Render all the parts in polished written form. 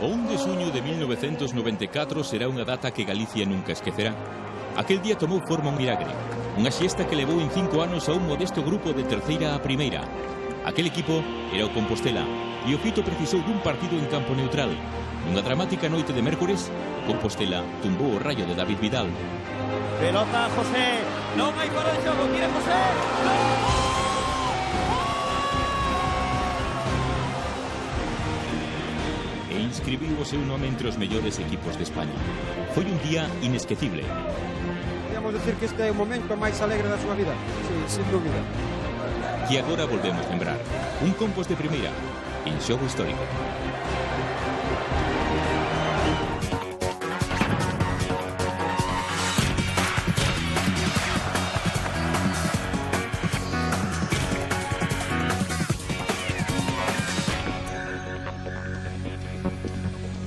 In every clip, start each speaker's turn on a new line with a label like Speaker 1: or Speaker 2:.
Speaker 1: O 1 de xuño de 1994 será unha data que Galicia nunca esquecerá. Aquel día tomou forma un milagre, unha xesta que levou en 5 anos a un modesto grupo de terceira a primeira. Aquel equipo era o Compostela e o Fito precisou dun partido en campo neutral. Nunha dramática noite de mércores, o Compostela tumbou o Rayo de David Vidal.
Speaker 2: Pelota José, non hai para de xogo, tira José.
Speaker 1: E inscribiu o seu nome entre os mellores equipos de España. Foi un día inesquecible.
Speaker 3: Podríamos decir que este é o momento máis alegre da súa vida. Sí, sin dúbida.
Speaker 1: Que agora volvemos lembrar. Un Compos de primeira, en Xogo Histórico.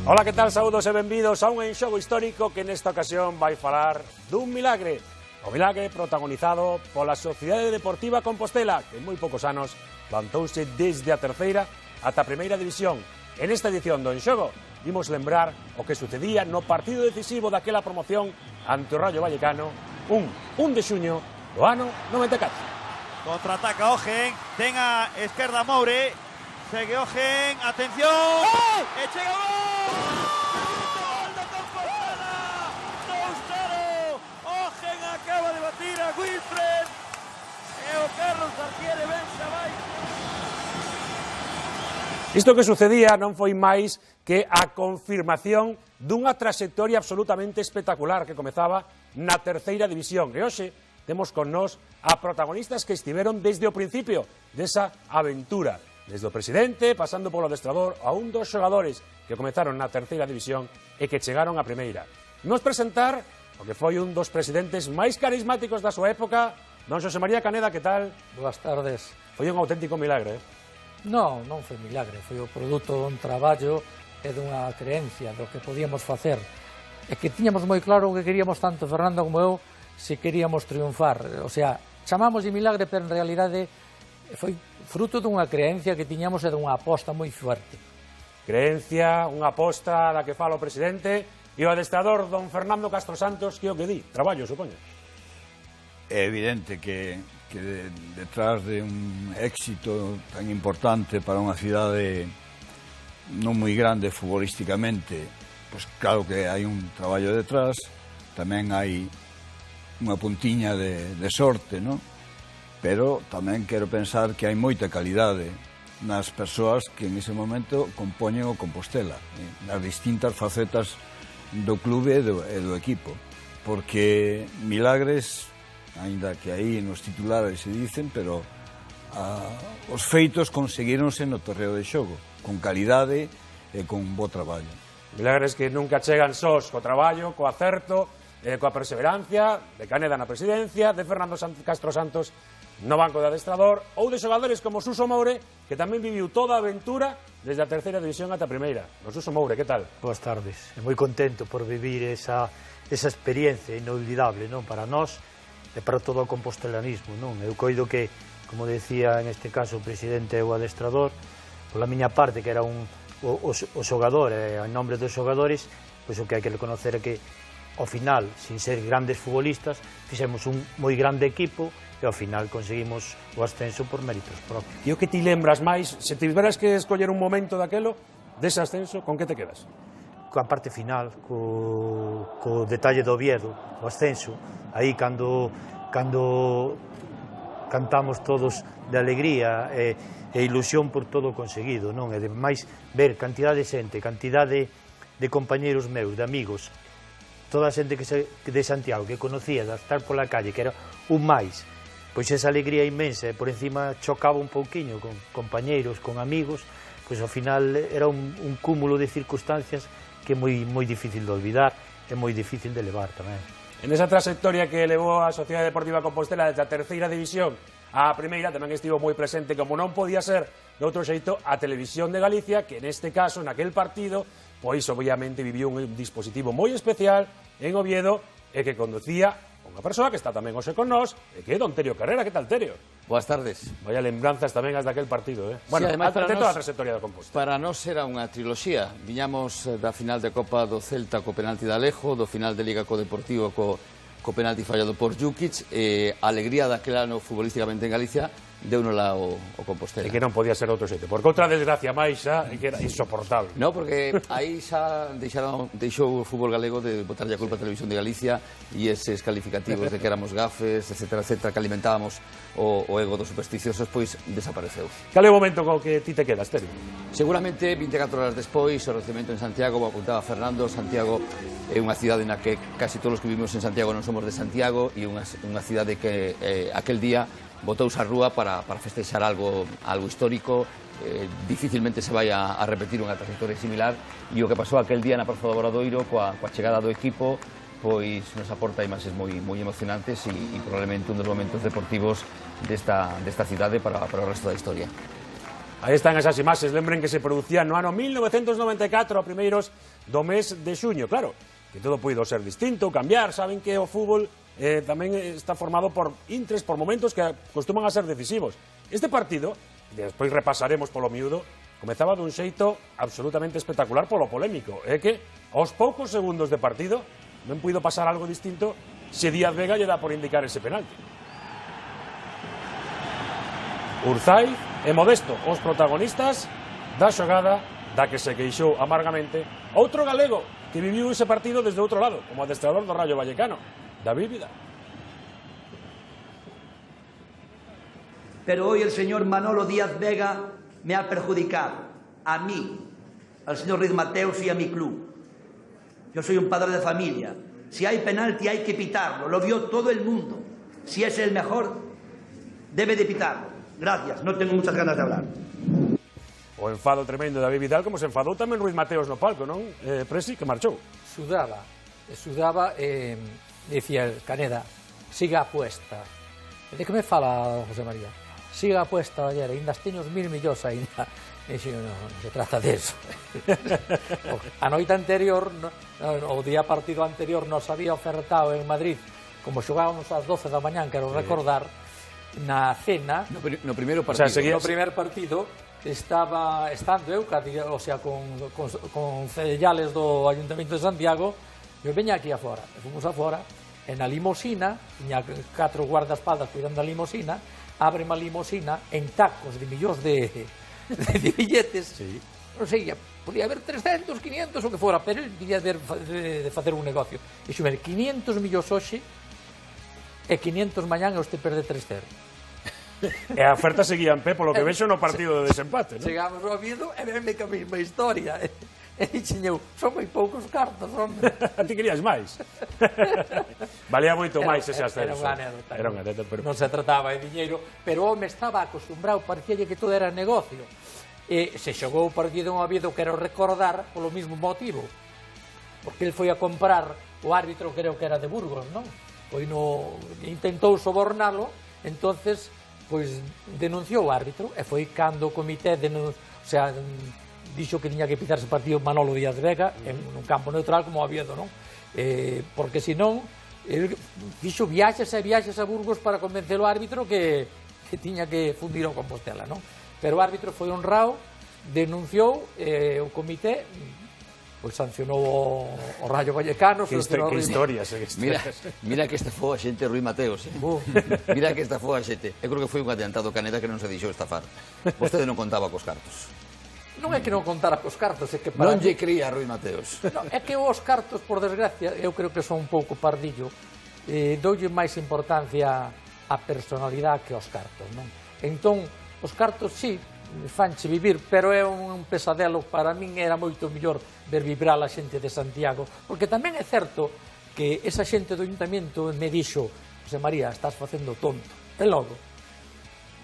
Speaker 4: Ola, que tal? Saúdos e benvidos a un En Xogo Histórico que nesta ocasión vai falar dun milagre. O milagre protagonizado pola Sociedade Deportiva Compostela, que en moi poucos anos plantouse desde a terceira ata a primeira división. En esta edición do En Xogo vimos lembrar o que sucedía no partido decisivo daquela promoción ante o Rayo Vallecano un 1 de xuño do ano 94.
Speaker 2: Contraataca Ogen, ten a esquerda Moure, segue Ogen, atención, e chega o gol! Gol do Compostela, 2-0, Ogen acaba de batir a Wilfred, e o Carlos García de Benza vai.
Speaker 4: Isto que sucedía non foi máis que a confirmación dunha trayectoria absolutamente espectacular que comezaba na terceira división. E hoxe temos con nós a protagonistas que estiveron desde o principio desa aventura. Desde o presidente, pasando polo adestrador, a un dos xogadores que comezaron na terceira división e que chegaron a primeira. Vamos presentar o que foi un dos presidentes máis carismáticos da súa época, don Xosé María Caneda, que tal?
Speaker 5: Boas tardes.
Speaker 4: Foi un auténtico milagre,
Speaker 5: Non foi milagre, foi o produto dun traballo e dunha creencia do que podíamos facer. E que tiñamos moi claro o que queríamos tanto Fernando como eu, se queríamos triunfar. O sea, chamamos de milagre, pero en realidade foi fruto dunha creencia que tiñamos e dunha aposta moi fuerte.
Speaker 4: Creencia, unha aposta da que fala o presidente e o adestrador don Fernando Castro Santos, que o que di? Traballo, supoño.
Speaker 6: É evidente que detrás de un éxito tan importante para unha cidade non moi grande futbolísticamente, pois claro que hai un traballo detrás, tamén hai unha puntiña de sorte, non? Pero tamén quero pensar que hai moita calidade nas persoas que en ese momento compoñen o Compostela, nas distintas facetas do clube e do equipo, porque milagres, aínda que aí nos titulares se dicen, pero os feitos conseguíronse no terreo de xogo, con calidade e con bo traballo.
Speaker 4: Milagres que nunca chegan sós co traballo, co acerto, coa perseverancia, de Caneda na presidencia, de Fernando Castro Santos no banco de adestrador, ou de xogadores como Suso Moure, que tamén viviu toda a aventura desde a terceira división ata a primeira. Don Suso Moure, que tal?
Speaker 7: Boas tardes, moi contento por vivir esa experiencia inolvidable, non, para nós e para todo o compostelanismo, non? Eu coido que, como decía en este caso o presidente e o adestrador, pola miña parte, que era o xogador, e en nombre dos xogadores, pois o que hai que reconocer é que, ao final, sin ser grandes futbolistas, fixemos un moi grande equipo e ao final conseguimos o ascenso por méritos propios.
Speaker 4: E o que ti lembras máis, se tiveras que escoller un momento daquelo, dese ascenso, con que te quedas?
Speaker 7: Coa parte final, co detalle do Oviedo, o ascenso, aí cando cantamos todos de alegría e ilusión por todo o conseguido, non? E ademais ver cantidad de xente, cantidad de compañeiros meus, de amigos, toda a xente de Santiago que conocía, de estar pola calle, que era un máis, pois esa alegría inmensa, e por encima chocaba un pouquiño con compañeiros, con amigos, pois ao final era un cúmulo de circunstancias que é moi difícil de olvidar e moi difícil de levar tamén.
Speaker 4: En esa trayectoria que levou a Sociedade Deportiva Compostela desde a terceira división á primeira, tamén estivo moi presente, como non podía ser de outro xeito, a Televisión de Galicia, que neste caso, naquel partido, pois obviamente viviu un dispositivo moi especial en Oviedo e que conducía unha persoa que está tamén hoxe con nós, e que é don Terio Carrera. Que tal, Terio?
Speaker 8: Boas tardes.
Speaker 4: Vaya lembranzas tamén as daquel partido, Bueno,
Speaker 8: ademais,
Speaker 4: de toda a trayectoria do Compostela.
Speaker 8: Para nós era unha triloxía. Viñamos da final de Copa do Celta co penalti de Alejo, do final de Liga co Deportivo co penalti fallado por Jukic, a alegría daquel ano futbolísticamente en Galicia deunola o Compostela.
Speaker 4: E que non podía ser outro xeito. Porque outra desgracia máis xa, que era insoportable.
Speaker 8: No, porque aí xa deixou o fútbol galego de botarlle a culpa a Televisión de Galicia e eses calificativos de que éramos gafes, etcétera, que alimentábamos o ego dos supersticiosos, pois desapareceu.
Speaker 4: Cal é o momento co que ti te quedas, Terio?
Speaker 8: Seguramente 24 horas despois, o recibimento en Santiago, como apuntaba Fernando, Santiago é unha cidade na que casi todos os que vivimos en Santiago non somos de Santiago e unha cidade que aquel día botouse a rúa para festexar algo histórico. Dificilmente se vai a repetir unha trayectoria similar, e o que pasou aquel día na Praza do Obradoiro coa chegada do equipo pois nos aporta imaxes moi emocionantes e probablemente un dos momentos deportivos desta cidade para o resto da historia.
Speaker 4: Aí están esas imaxes, lembren que se producían no ano 1994 a primeiros do mes de xuño. Claro, que todo puido ser distinto, cambiar, saben que o fútbol tamén está formado por intres, por momentos que costuman a ser decisivos. Este partido, e despois repasaremos polo miúdo, comezaba dun xeito absolutamente espectacular polo polémico. É que aos poucos segundos de partido non puido pasar algo distinto se Díaz Vega lle dá por indicar ese penalti. Urzai e Modesto, os protagonistas da xogada da que se queixou amargamente outro galego que viviu ese partido desde outro lado, como adestrador do Rayo Vallecano, David Vidal.
Speaker 9: Pero hoy el señor Manolo Díaz Vega me ha perjudicado, a mí, al señor Ruiz Mateos y a mi club. Yo soy un padre de familia. Si hay penalti hay que pitarlo, lo vio todo el mundo. Si es el mejor, debe de pitarlo. Gracias, no tengo muchas ganas de hablar.
Speaker 4: O enfado tremendo de David Vidal, como se enfadou tamén Ruiz Mateos no palco, non? Presi, que marchou.
Speaker 5: Sudaba, dicía el Caneda, siga a apuesta. E de que me fala José María? Siga a apuesta ayer, ainda teño 1000 millóns ainda. E dixo, non se trata deso. A noite anterior, o día partido anterior, nos había ofertado en Madrid, como xogábamos ás 12 da mañán, quero recordar, na cena,
Speaker 8: no primeiro partido,
Speaker 5: no primer partido, estando eu, o sea, con cedellales do Ayuntamiento de Santiago, eu veña aquí afora, e fomos afora, e na limosina, tiña 4 guardaespaldas cuidando a limosina, abre a limosina en tacos de millóns de billetes, non sei, podía haber 300, 500, o que fora, pero ele quería de facer un negocio. E xume, 500 millóns hoxe, e 500 mañán, e usted perde 3-0.
Speaker 4: E a oferta seguía en pé, polo que vexo no partido de desempate, non?
Speaker 5: Chegamos ao Oviedo e venme que a mesma historia. E dixen eu, son moi poucos cartos, hombre.
Speaker 4: A ti querías máis. Valía moito máis ese ascenso.
Speaker 5: Era unha anécdota, pero non se trataba de diñeiro, pero o home estaba acostumbrado, parecía que todo era negocio. E se xogou o partido en Oviedo, quero recordar, polo mismo motivo. Porque ele foi a comprar, o árbitro creo que era de Burgos, non? Pois intentou sobornalo, entonces pois denunciou o árbitro, e foi cando o comité dixo que tiña que pitar ese partido Manolo Díaz Vega en un campo neutral como o Oviedo, non? Porque senón ele fixo viaxes e viaxes a Burgos para convencer o árbitro que tiña que fundir o Compostela, non? Pero o árbitro foi honrado, denunciou, o comité pois sancionou o Rayo Vallecano.
Speaker 4: Que historias.
Speaker 8: Mira que estafou a xente Ruiz Mateos. Mira que estafou a xente. Eu creo que foi un adiantado Caneda que non se deixou estafar. Vostede non contaba cos cartos.
Speaker 5: Non é que non contara cos cartos, é que
Speaker 8: non lle cría a Ruiz Mateos.
Speaker 5: É que os cartos, por desgracia, eu creo que son un pouco pardillo. Doulle máis importancia á personalidade que aos cartos, non? Entón, os cartos, sí, fanche vivir, pero é un pesadelo. Para min era moito mellor ver vibrar a xente de Santiago, porque tamén é certo que esa xente do Ayuntamiento me dixo, José María, estás facendo tonto, e logo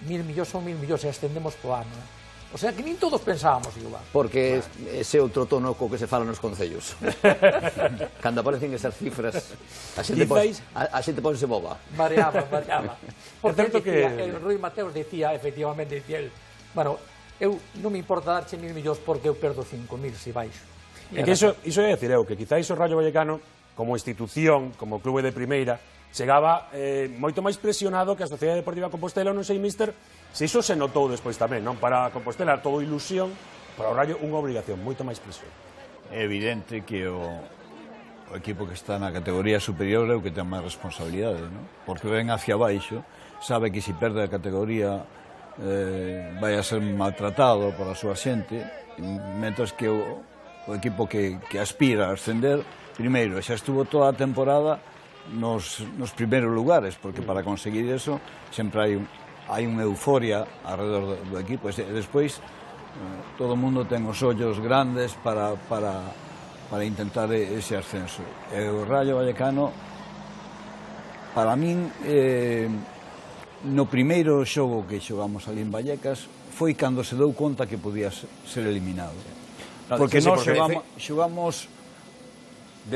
Speaker 5: 1000 millóns son 1000 millóns e ascendemos po ano, o sea que nin todos pensábamos igual,
Speaker 8: porque ese outro tono co que se fala nos concellos. Cando aparecen esas cifras a xente ponse boba,
Speaker 5: mareaba. Porque Ruiz Mateos decía, efectivamente, decía el, bueno, eu non me importa darche 1000 millóns porque eu perdo 5000 se baixo.
Speaker 4: É que iso é decir eu, que quizáis o Rayo Vallecano, como institución, como clube de primeira, chegaba moito máis presionado que a Sociedade Deportiva Compostela. Non sei, míster, se iso se notou despois tamén, non? Para a Compostela todo ilusión, para o Raio unha obrigación, moito máis presión.
Speaker 6: É evidente que o equipo que está na categoría superior é o que ten máis responsabilidade, non? Porque ven hacia baixo, sabe que se perde a categoría vai a ser maltratado por a súa xente, mentras que o equipo que aspira a ascender, primeiro, xa estuvo toda a temporada nos primeiros lugares, porque para conseguir eso sempre hai unha euforia alrededor do equipo, e despois todo o mundo ten os ollos grandes para intentar ese ascenso. E o Rayo Vallecano, para min, no primeiro xogo que xogamos ali en Vallecas, foi cando se dou conta que podía ser eliminado. Porque nós xogamos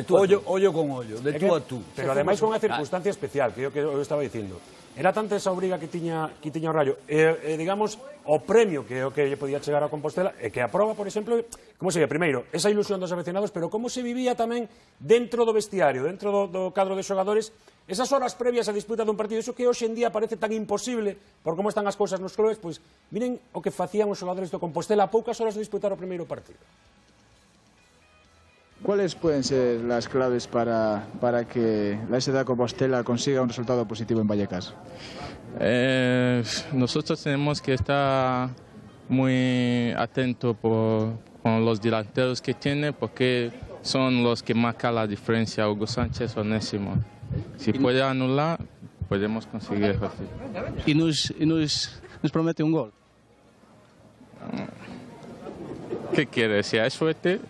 Speaker 6: ollo con ollo, de tú a tú.
Speaker 4: Pero ademais con unha circunstancia especial, que eu estaba dicindo. Era tanta esa obriga que tiña o Rayo, digamos, o premio que lle podía chegar a Compostela, e que a proba, por exemplo, como se ve, primeiro, esa ilusión dos aficionados, pero como se vivía tamén dentro do vestiario, dentro do cadro de xogadores, esas horas previas a disputa dun partido, eso que hoxe en día parece tan imposible por como están as cousas nos clubes, pois miren o que facían os xogadores do Compostela a poucas horas de disputar o primeiro partido.
Speaker 10: ¿Cuáles pueden ser las claves para que la SD de Compostela consiga un resultado positivo en Vallecas?
Speaker 11: Nosotros tenemos que estar muy atentos con los delanteros que tiene, porque son los que marcan la diferencia, Hugo Sánchez o Onésimo. Si puede anular, podemos conseguir el resultado.
Speaker 12: ¿Y nos promete un gol?
Speaker 11: ¿Qué quiere? Si hay suerte,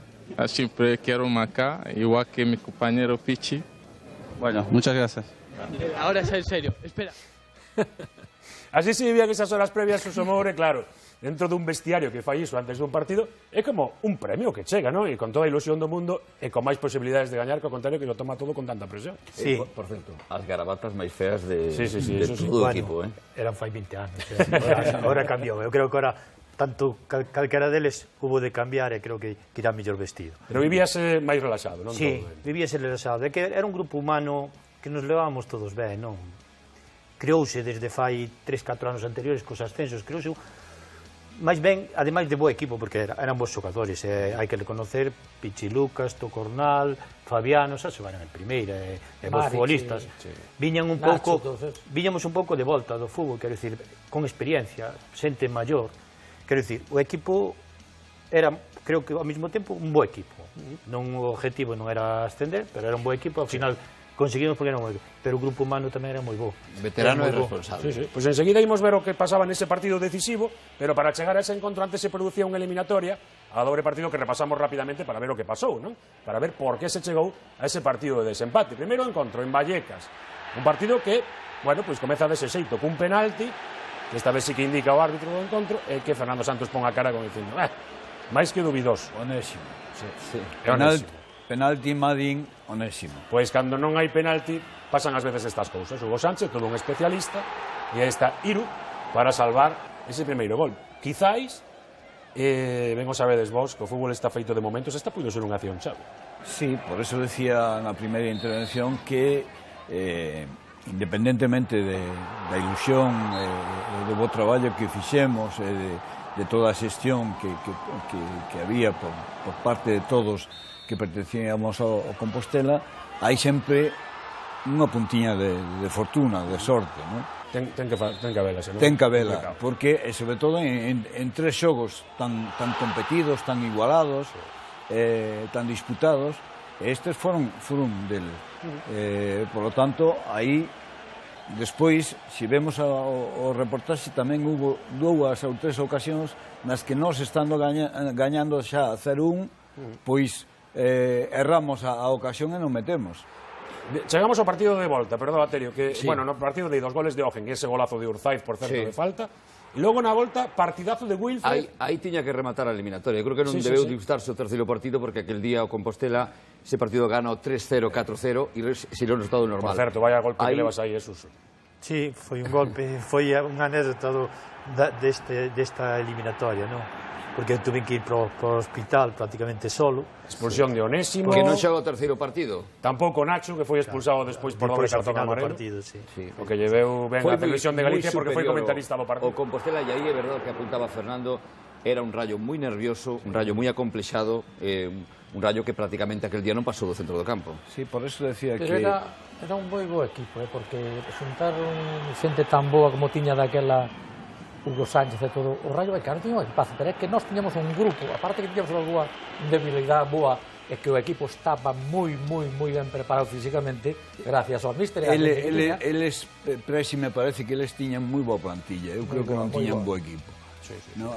Speaker 11: siempre quiero marcar, igual que mi compañero Pichi.
Speaker 12: Bueno, muchas gracias.
Speaker 13: Ahora es en serio, espera.
Speaker 4: Así se vivían esas horas previas o Somoure, claro, dentro dun vestiario que fai iso antes dun partido, é como un premio que chega, non? E con toda a ilusión do mundo e con máis posibilidades de gañar, que ao contrario que lo toma todo con tanta presión.
Speaker 8: Sí, por certo, as garabatas máis feas de todo o equipo,
Speaker 7: Eran fai 20 anos, agora cambiou, eu creo que agora tanto calquera deles hubo de cambiar e creo que irá mellor vestido.
Speaker 4: Pero vivíase máis relaxado, non?
Speaker 7: Sí, vivíase relaxado, é que era un grupo humano que nos levábamos todos ben, non? Creouse desde fai 3-4 anos anteriores cos ascensos, creouse máis ben, ademais de bo equipo, porque eran bons xogadores, hai que reconocer, Pichi Lucas, Tocornal, Fabiano, xa se van en primeira, e bons futbolistas. Viñamos un pouco de volta do fútbol, quero dicir, con experiencia, xente maior. Quero dicir, o equipo era, creo que ao mesmo tempo, un bo equipo. O objetivo non era ascender, pero era un bo equipo, ao final conseguimos porque era un bo equipo. Pero o grupo humano tamén era moi bo.
Speaker 8: Veterano e responsable.
Speaker 4: Sí. Pois enseguida imos ver o que pasaba nese partido decisivo, pero para chegar a ese encontro antes se producía unha eliminatoria a dobre partido que repasamos rapidamente para ver o que pasou, non? Para ver por que se chegou a ese partido de desempate. Primeiro encontro en Vallecas, un partido que, bueno, pois comeza dese xeito, cun penalti, que esta vez sí que indica o árbitro do encontro, e que Fernando Santos pon a cara como dicindo, máis que dubidoso.
Speaker 6: Onésimo.
Speaker 4: Sí.
Speaker 6: Penalti Madín, Onésimo.
Speaker 4: Pois cando non hai penalti, pasan ás veces estas cousas. Hugo Sánchez, todo un especialista, e aí está Iru para salvar ese primeiro gol. Quizáis, ben o sabedes vos, que o fútbol está feito de momentos, esta puido ser unha acción chave.
Speaker 6: Sí, por eso decía na primeira intervención que independentemente da ilusión e do bo traballo que fixemos e de toda a xestión que había por parte de todos que pertencíamos ao Compostela, hai sempre unha puntiña de fortuna, de sorte, non?
Speaker 4: Ten que habela, senón?
Speaker 6: Ten que habela, porque, sobre todo, en tres xogos tan competidos, tan igualados, tan disputados, estes foron deles. Por lo tanto, aí, despois, se vemos o reportaxe, tamén hubo 2 ou 3 ocasións nas que nós, estando gañando xa 0-1, pois erramos a ocasión e non metemos.
Speaker 4: Chegamos ao partido de volta, perdón, Aterio, que, bueno, no partido de 2 goles de Ogen, ese golazo de Urzaiz, por certo, de falta, e logo na volta, partidazo de Wilfred.
Speaker 8: Aí tiña que rematar a eliminatoria. Eu creo que non debeu disputarse o terceiro partido, porque aquel día o Compostela, ese partido gana 3-0, 4-0, e sería un resultado normal.
Speaker 4: Por certo, vaya golpe que levas aí, Suso.
Speaker 7: Sí, foi un golpe, foi unha anécdota desta eliminatoria, non? porque tuve que ir para o hospital prácticamente solo.
Speaker 4: Expulsión de Onésimo.
Speaker 8: Que non xoga o terceiro partido.
Speaker 4: Tampouco Nacho, que foi expulsado despois por doble cartón amarelo. O que lleveu ben a Televisión de Galicia porque foi comentarista do partido.
Speaker 8: O Compostela, e aí é verdade que apuntaba Fernando, era un Rayo moi nervioso, un Rayo moi acomplexado, un Rayo que prácticamente aquel día non pasou do centro do campo.
Speaker 6: Sí, por eso decía
Speaker 5: que... Pero era un moi bo equipo, porque xuntaron xente tan boa como tiña daquela Hugo Sánchez e todo, o Rayo Vallecano tiña un equipazo, pero é que nós tiñamos un grupo, aparte que tiñamos unha debilidade boa, é que o equipo estaba moi ben preparado físicamente, gracias ao míster.
Speaker 6: Eles, Presi, me parece que eles tiñan moi boa plantilla, eu creo que non tiñan bo equipo.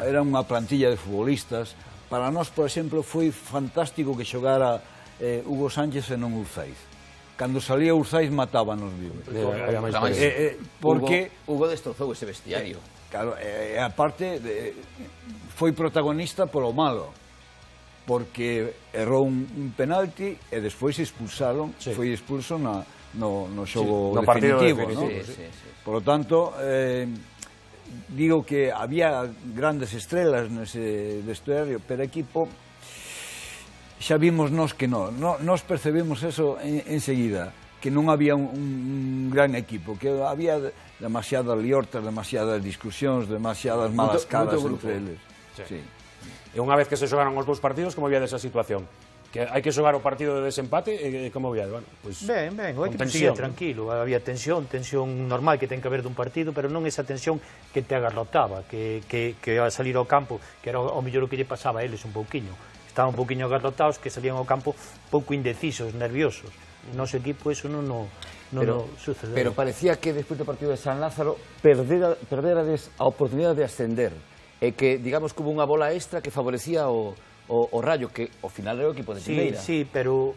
Speaker 6: Era unha plantilla de futbolistas. Para nós, por exemplo, foi fantástico que xogara Hugo Sánchez e non Urzaiz. Cando salía Urzaiz matábanos vivos.
Speaker 8: Porque Hugo destrozou ese vestiario.
Speaker 6: Claro, e aparte foi protagonista polo malo, porque errou un penalti e despois expulsaron, foi expulso no xogo definitivo, ¿no? Por lo tanto, digo que había grandes estrelas nese vestiario, pero equipo xa vimos nós que non, nós percebemos eso enseguida, que non había un gran equipo, que había demasiadas liortas, demasiadas discusións, demasiadas malas caras entre eles.
Speaker 4: E unha vez que se xogaron os dous partidos, como había desa situación? Que hai que xogar o partido de desempate e como había? Bueno, pues,
Speaker 7: ben, o equipo seguía tranquilo, había tensión normal que ten que haber dun partido, pero non esa tensión que te agarrotaba, que a salir ao campo, que era o mellor o que lle pasaba a eles un pouquiño. Estaban un pouquiño agarrotados, que salían ao campo pouco indecisos, nerviosos. O noso equipo eso non sucedeu.
Speaker 8: Pero parecía que despois do partido de San Lázaro perderades a oportunidade de ascender, e que, digamos, que hubo unha bola extra que favorecía o Rayo, que ao final era o equipo de primeira.
Speaker 7: Sí, pero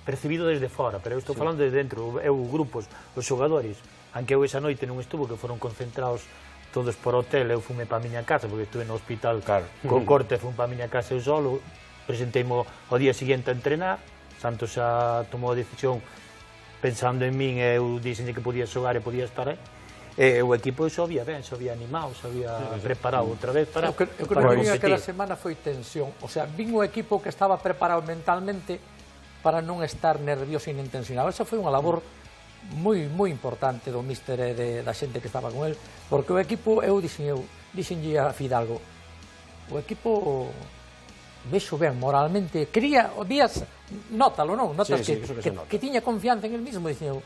Speaker 7: percibido desde fora, pero eu estou falando de dentro, eu grupos, os xogadores, aunque eu esa noite non estuvo, que foron concentrados todos por hotel, eu fume para a miña casa, porque estuve no hospital con corte, fume para a miña casa eu solo, presenteimo ao día seguinte a entrenar, Santos xa tomou a decisión pensando en min, eu dixenlle que podía xogar e podía estar aí. E o equipo xo había ben, xo había animado, xo había preparado outra vez para
Speaker 5: competir. O que non vin aquela semana foi tensión, o sea, vin o equipo que estaba preparado mentalmente para non estar nervioso e intencionado. Esa foi unha labor moi importante do míster e da xente que estaba con el, porque o equipo, eu dixenlle a Fidalgo, o equipo vexo ben moralmente, quería, o días, nótalo, non? Notas que tiña confianza en el mismo, dixen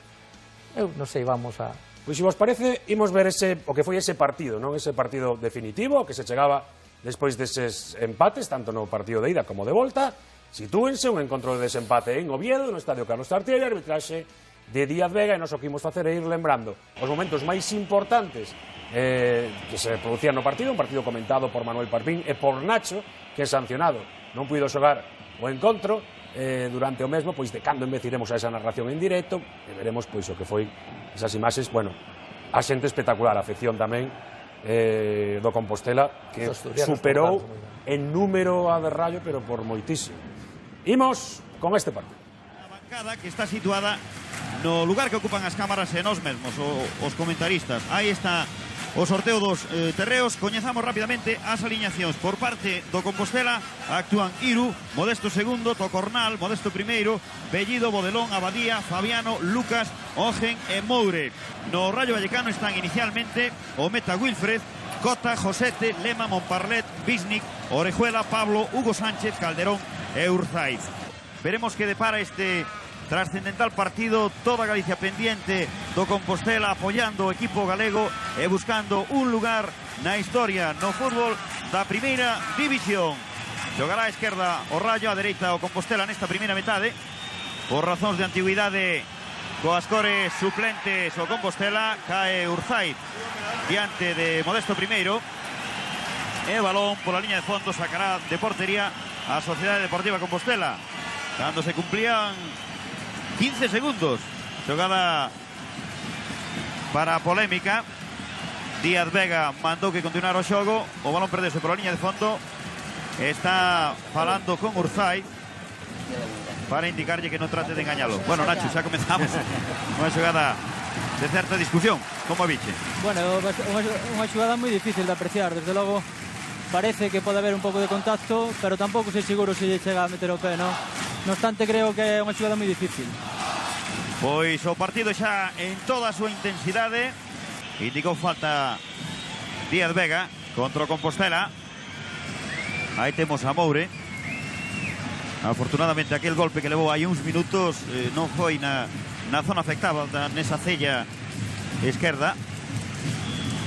Speaker 5: eu non sei, vamos a...
Speaker 4: Pois se vos parece, imos ver o que foi ese partido, non? Ese partido definitivo que se chegaba despois deses empates, tanto no partido de ida como de volta. Sitúense un encontro de desempate en Oviedo, no Estadio Carlos Tartiere, arbitraxe de Díaz Vega, e nos o que imos facer é ir lembrando os momentos máis importantes que se producían no partido, un partido comentado por Manuel Parpín e por Nacho, que é sancionado, non puido xogar o encontro. Durante o mesmo, pois de cando en vez iremos a esa narración en directo e veremos pois o que foi esas imaxes, bueno, a xente espectacular, a afección tamén do Compostela, que superou en número a de Rayo, pero por moitísimo. Imos con este partido.
Speaker 2: A bancada que está situada no lugar que ocupan as cámaras e nós mesmos, os comentaristas. Aí está o sorteo dos terreos. Coñezamos rapidamente as aliñacións. Por parte do Compostela actúan Iru, Modesto segundo, Tocornal, Modesto primeiro, Bellido, Bodelón, Abadía, Fabiano, Lucas, Ogen e Moure. No Rayo Vallecano están inicialmente o meta Wilfred, Cota, Josete, Lema, Montparlet, Bisnik, Orejuela, Pablo, Hugo Sánchez, Calderón e Urzaiz. Veremos que depara este trascendental partido, toda Galicia pendiente do Compostela apoiando o equipo galego e buscando un lugar na historia no fútbol da primeira división. Xogará a esquerda o Rayo, a dereita o Compostela nesta primeira metade. Por razóns de antigüidade coas cores suplentes o Compostela, cae Urzaiz diante de Modesto primeiro e o balón pola liña de fondo sacará de portería a Sociedade Deportiva Compostela cando se cumplían 15 segundos. Xogada para a polémica. Díaz Vega mandou que continuara o xogo. O balón perdese pola liña de fondo. Está falando con Urzaiz para indicarlle que non trate de engañalo. Bueno, Nacho, xa comenzamos unha xogada de certa discusión. Como a viche?
Speaker 13: Bueno, unha xogada moi difícil de apreciar. Desde logo, parece que pode haber un pouco de contacto, pero tampouco sei seguro se lle chega a meter o pé, non? No obstante, creo que é unha xogada moi difícil.
Speaker 2: Pois o partido xa en toda a súa intensidade. Indicou falta Díaz Vega contra o Compostela. Aí temos a Moure. Afortunadamente aquel golpe que levou hai uns minutos non foi na zona afectada, nesa cella esquerda.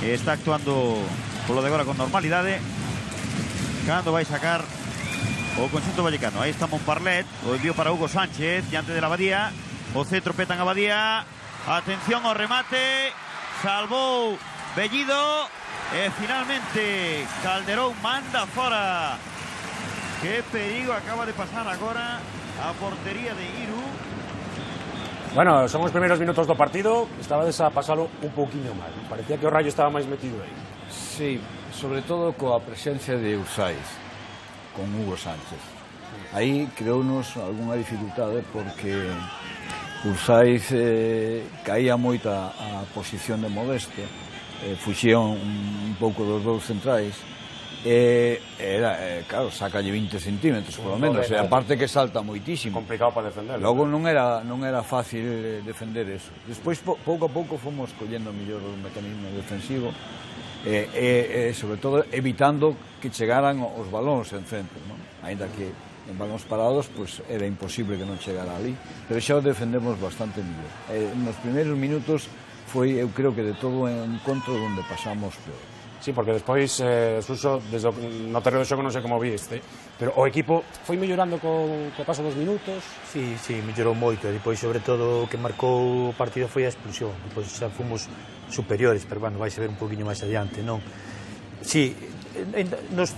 Speaker 2: Está actuando polo de agora con normalidade. Cando vai sacar o conxunto vallecano. Aí está Montparlet, o envío para Hugo Sánchez diante de la Abadía. O centro petan a Abadía. Atención ao remate. Salvou Bellido. E finalmente Calderón manda fora. Que perigo acaba de pasar agora a portería de Iru.
Speaker 4: Bueno, son os primeiros minutos do partido. Estabades a pasalo un pouquiño mal. Parecía que o Rayo estaba máis metido aí.
Speaker 6: Sí, sobre todo coa presencia de Usáiz con Hugo Sánchez. Aí creounos algunha dificultade porque Usáiz caía moito a posición de Modesto, fuxían un pouco dos dous centrais, claro, sacalle 20 centímetros polo menos, e aparte que salta moitísimo.
Speaker 4: Complicado para defender.
Speaker 6: Logo non era fácil defender eso. Despois, pouco a pouco, fomos collendo mellor o mecanismo defensivo e sobre todo evitando que chegaran os balóns en centro, non? Ainda que en balóns parados pues, era imposible que non chegara ali, pero xa o defendemos bastante mellor. Nos primeiros minutos foi, eu creo que de todo o encontro onde pasamos peor.
Speaker 4: Sí, porque despois, Suso, desde no terreno de xogo non sei como viste, pero o equipo foi mellorando co paso dos minutos.
Speaker 7: Sí, mellorou moito, e depois, sobre todo, o que marcou o partido foi a expulsión. Depois xa fomos superiores, pero, bueno, vais a ver un poquinho máis adiante, non? Sí, nos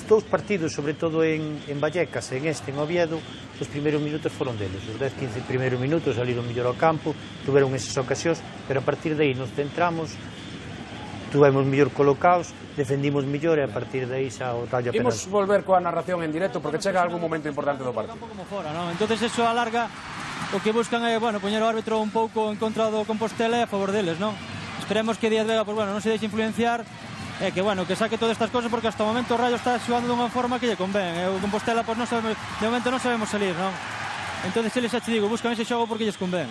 Speaker 7: dous partidos, sobre todo en Vallecas, en Oviedo, os primeiros minutos foron deles. Os 10-15 primeiros minutos saliron mellor ao campo, tuveron esas ocasións, pero a partir de aí nos centramos, tuvemos mellor colocados, defendimos mellor e a partir de aí xa o tallo apenas.
Speaker 4: Imos volver coa narración en directo porque chega algún momento importante do partido.
Speaker 13: Como fora, non? Entonces eso alarga, o que buscan é, bueno, poñer o árbitro un pouco en contra do Compostela e a favor deles, non? Esperemos que Díaz Vega, pues bueno, non se deixe influenciar e que, bueno, que saque todas estas cosas porque hasta o momento o Rayo está xogando dunha forma que lle convén. E o Compostela, pues non sabemos, de momento non sabemos salir, non? Entonces eles xa te digo, buscan ese xogo porque lles convén.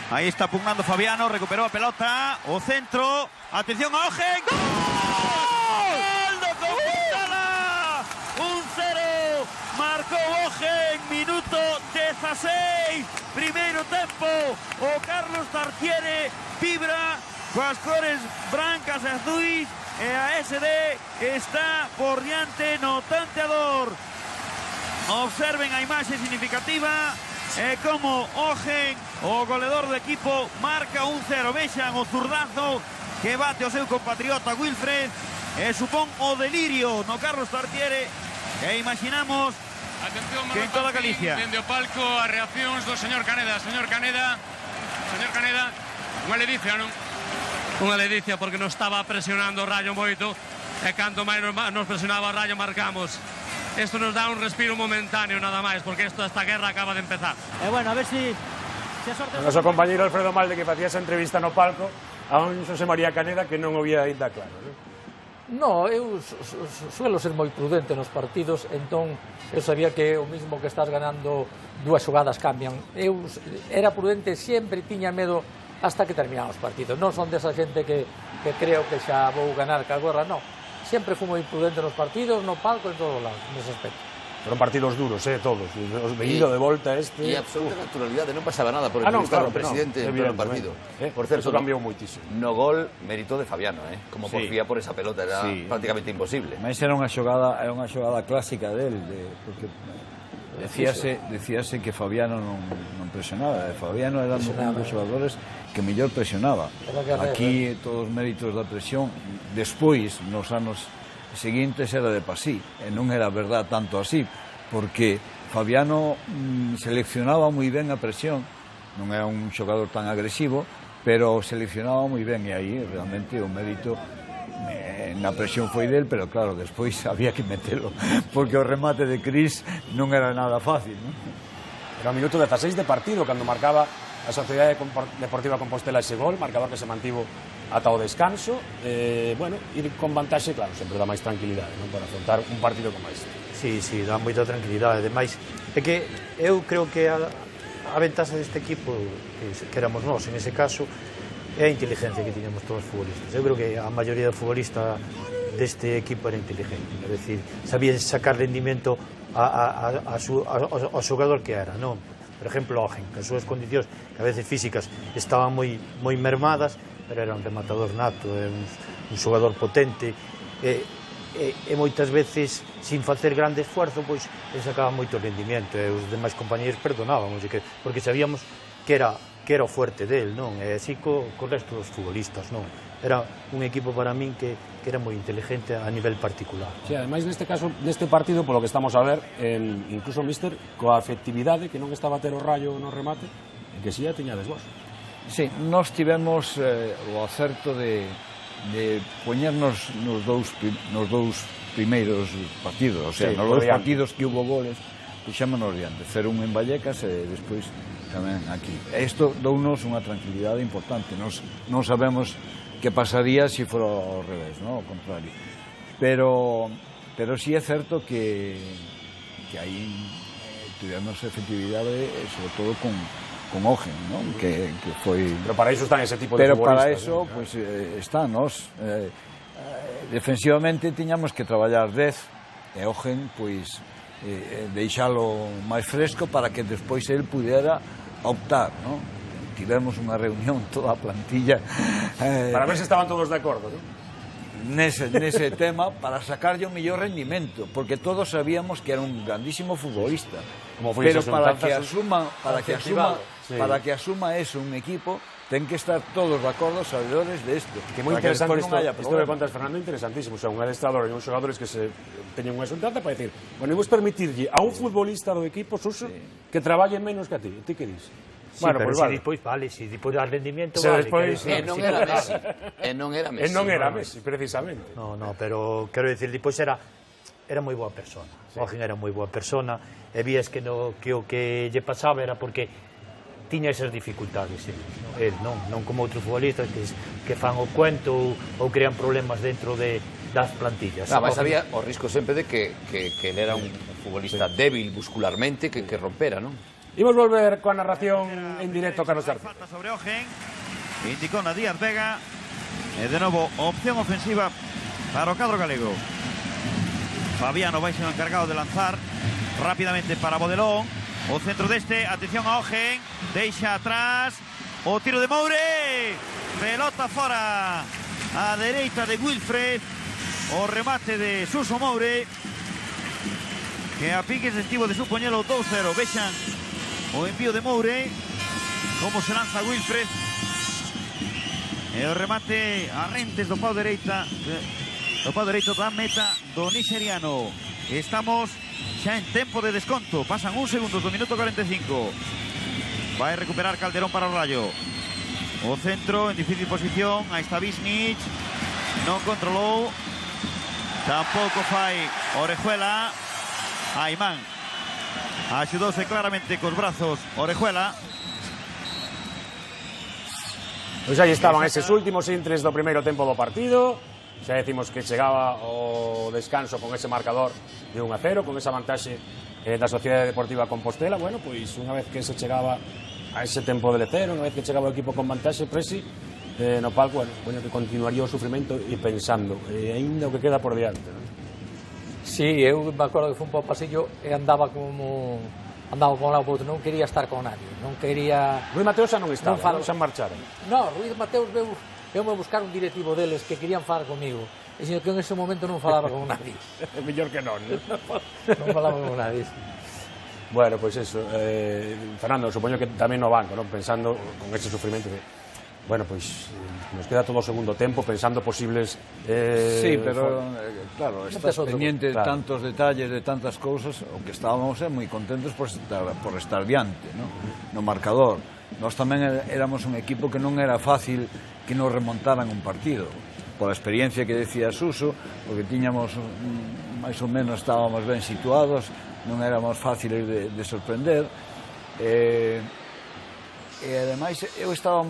Speaker 2: Aí está pugnando Fabiano, recuperou a pelota, o centro, atención a Ojen. ¡Gol! ¡Gol do Compostela! 1-0, marcou Ojen, minuto 16, primeiro tempo, o Carlos Tartiere vibra coas cores brancas e azuis e a SD está por diante no tanteador. Observen a imaxe significativa. E como Ojen, o goleador do equipo, marca 1-0. Vexan o zurdazo que bate o seu compatriota Wilfred e supón o delirio no Carlos Tartiere e imaginamos que en toda Galicia.
Speaker 14: Dende o palco as reaccións do señor Caneda. Señor Caneda, unha ledicia, non? Unha ledicia porque nos estaba presionando o Rayo moito e canto máis nos presionaba o Rayo marcamos. Esto nos dá un respiro momentáneo nada máis, porque esta guerra acaba de empezar.
Speaker 13: Bueno, a ver si a sorte...
Speaker 4: O noso compañeiro Alfredo Malde que facía esa entrevista no palco a un Xosé María Caneda que non o vía ainda claro.
Speaker 5: No, eu suelo ser moi prudente nos partidos, entón eu sabía que o mismo que estás ganando dúas xogadas cambian. Eu era prudente, sempre tiña medo hasta que terminaban os partidos. Non son desa xente que creo que xa vou ganar que agora, non. Sempre fui moi prudente nos partidos, no palco, en todos os lados, nese aspecto.
Speaker 4: Fueron partidos duros, todos. Os venido de volta este...
Speaker 8: E absoluta naturalidade, non pasaba nada por entrevistar ao presidente en pleno partido.
Speaker 4: Por certo, cambiou moitísimo.
Speaker 8: No gol, mérito de Fabiano, como porfía por esa pelota, era prácticamente imposible.
Speaker 6: Mas era unha xogada clásica del, porque decíase que Fabiano non presionaba. Fabiano era un dos xogadores que mellor presionaba. Aquí todos os méritos da presión, despois, nos anos seguintes, era de pasí, e non era verdad tanto así, porque Fabiano seleccionaba moi ben a presión, non era un xogador tan agresivo, pero seleccionaba moi ben, e aí realmente o mérito na presión foi del, pero claro, despois había que metelo, porque o remate de Cris non era nada fácil, non?
Speaker 4: Era o minuto 16 de partido cando marcaba a Sociedade Deportiva Compostela ese gol, marcador que se mantivo ata o descanso. Bueno, ir con vantaxe, claro, sempre dá máis tranquilidade, non, para afrontar un partido como este.
Speaker 7: Sí, dá moita tranquilidade. Ademais, é que eu creo que a ventaxa deste equipo, que éramos nós, en ese caso, é a inteligencia que tiñamos todos os futbolistas. Eu creo que a maioría dos futbolistas deste equipo era inteligente, é dicir, sabía sacar rendimento ao xogador que era, non? Por exemplo, Ogen, que as súas condicións, que a veces físicas, estaban moi mermadas, pero era un rematador nato, un xogador potente, e moitas veces, sin facer grande esfuerzo, pois, ele sacaba moito rendimento, e os demais compañeros perdonábamos, porque sabíamos que era o fuerte del, non? E así co resto dos futbolistas, non? Era un equipo para min que era moi inteligente a nivel particular.
Speaker 4: Sí, ademais neste caso, neste partido, polo que estamos a ver, incluso Míster, coa efectividade que non estaba a ter o Rayo no remate, e que si a tiñades vos.
Speaker 6: Sí, nós tivemos o acerto de poñernos nos dous primeiros partidos, o sea, nos dous partidos que hubo goles, puxémonos diante, 0-1 en Vallecas e despois tamén aquí. Isto dounos unha tranquilidade importante, non sabemos que pasaría se fora ao revés, ao contrario. Pero sí é certo que aí tivemos efectividade, sobre todo con Ogen, que foi...
Speaker 4: Pero para iso están ese tipo de futbolistas.
Speaker 6: Pero para iso, pois, están nos. Defensivamente tiñamos que traballar 10, e Ogen, pois, deixalo máis fresco para que despois el pudera optar, non? Tivemos unha reunión toda a plantilla
Speaker 4: para ver se estaban todos de acordo, non?
Speaker 6: Nese tema, para sacarlle o mellor rendimento, porque todos sabíamos que era un grandísimo futbolista, pero para que asuma eso un equipo, ten que estar todos de acordo os sabedores de isto.
Speaker 4: Que moi interesante isto que contas, Fernando, interesantísimo. O sea, un adestrador e uns xogadores que se teñen unha xuntanza para decir, bueno, imos permitirlle a un futbolista do equipo, Suso, que traballe menos que a ti. Ti que dis?
Speaker 7: Sí, bueno, pero si despois vale, si despois dá rendimento vale.
Speaker 8: E non era Messi. E non era Messi,
Speaker 4: precisamente.
Speaker 7: No, pero quero dicir, despois era moi boa persona. Ogen era moi boa persona, e vías que o que lle pasaba era porque tiña esas dificultades, el non como outros futbolistas que fan o cuento ou crean problemas dentro das plantillas.
Speaker 8: Mas había o risco sempre de que ele era un futbolista débil muscularmente que rompera, non?
Speaker 4: Imos volver coa narración en directo, Carlos Arce.
Speaker 2: Falta sobre Ogen, indicou na Díaz Vega, e de novo opción ofensiva para o cadro galego. Fabiano vai ser o encargado de lanzar rápidamente para Bodelón, o centro deste, atención a Ogen, deixa atrás, o tiro de Moure, pelota fora, a dereita de Wilfred, o remate de Suso Moure, que a piques estivo de supoñelo 2-0, vexan o envío de Moure, como se lanza Wilfred, e o remate a rentes do pau dereito da meta do nigeriano. Estamos xa en tempo de desconto, pasan 1 segundo do minuto 45. Vai recuperar Calderón para o Rayo. O centro en difícil posición, aí está Visnich, non controlou, tampouco fai Orejuela, Aimán axudouse claramente cos brazos Orejuela.
Speaker 4: Pois aí estaban eses últimos intres do primeiro tempo do partido. Xa decimos que chegaba o descanso con ese marcador de 1-0, con esa vantaxe da Sociedade Deportiva Compostela. Bueno, pois unha vez que se chegaba a ese tempo de 0, unha vez que chegaba o equipo con vantaxe, Presi, no palco, bueno, que continuaría o sufrimento e pensando, ainda o que queda por diante, non?
Speaker 5: Sí, eu me acordo que fui un pouco pasillo e andaba con un lado por outro, non quería estar con nadie, non quería...
Speaker 4: Ruiz Mateos xa non estaba, xa marcharon.
Speaker 5: Non, Ruiz Mateos veu a buscar un directivo deles que querían falar comigo, e sino que en ese momento non falaba con nadie.
Speaker 4: É mellor que non,
Speaker 5: non falaba con nadie.
Speaker 4: Bueno, pois eso, Fernando, supoño que tamén no banco, non, pensando con ese sufrimento de... Bueno, pois nos queda todo o segundo tempo pensando posibles...
Speaker 6: Sí, pero, claro, estás pendiente de tantos detalles, de tantas cousas, o que estábamos moi contentos por estar diante, no marcador. Nós tamén éramos un equipo que non era fácil que nos remontaran un partido, pola experiencia que decía Suso, porque tiñamos, máis ou menos, estábamos ben situados, non éramos fáciles de sorprender, E ademais eu estaba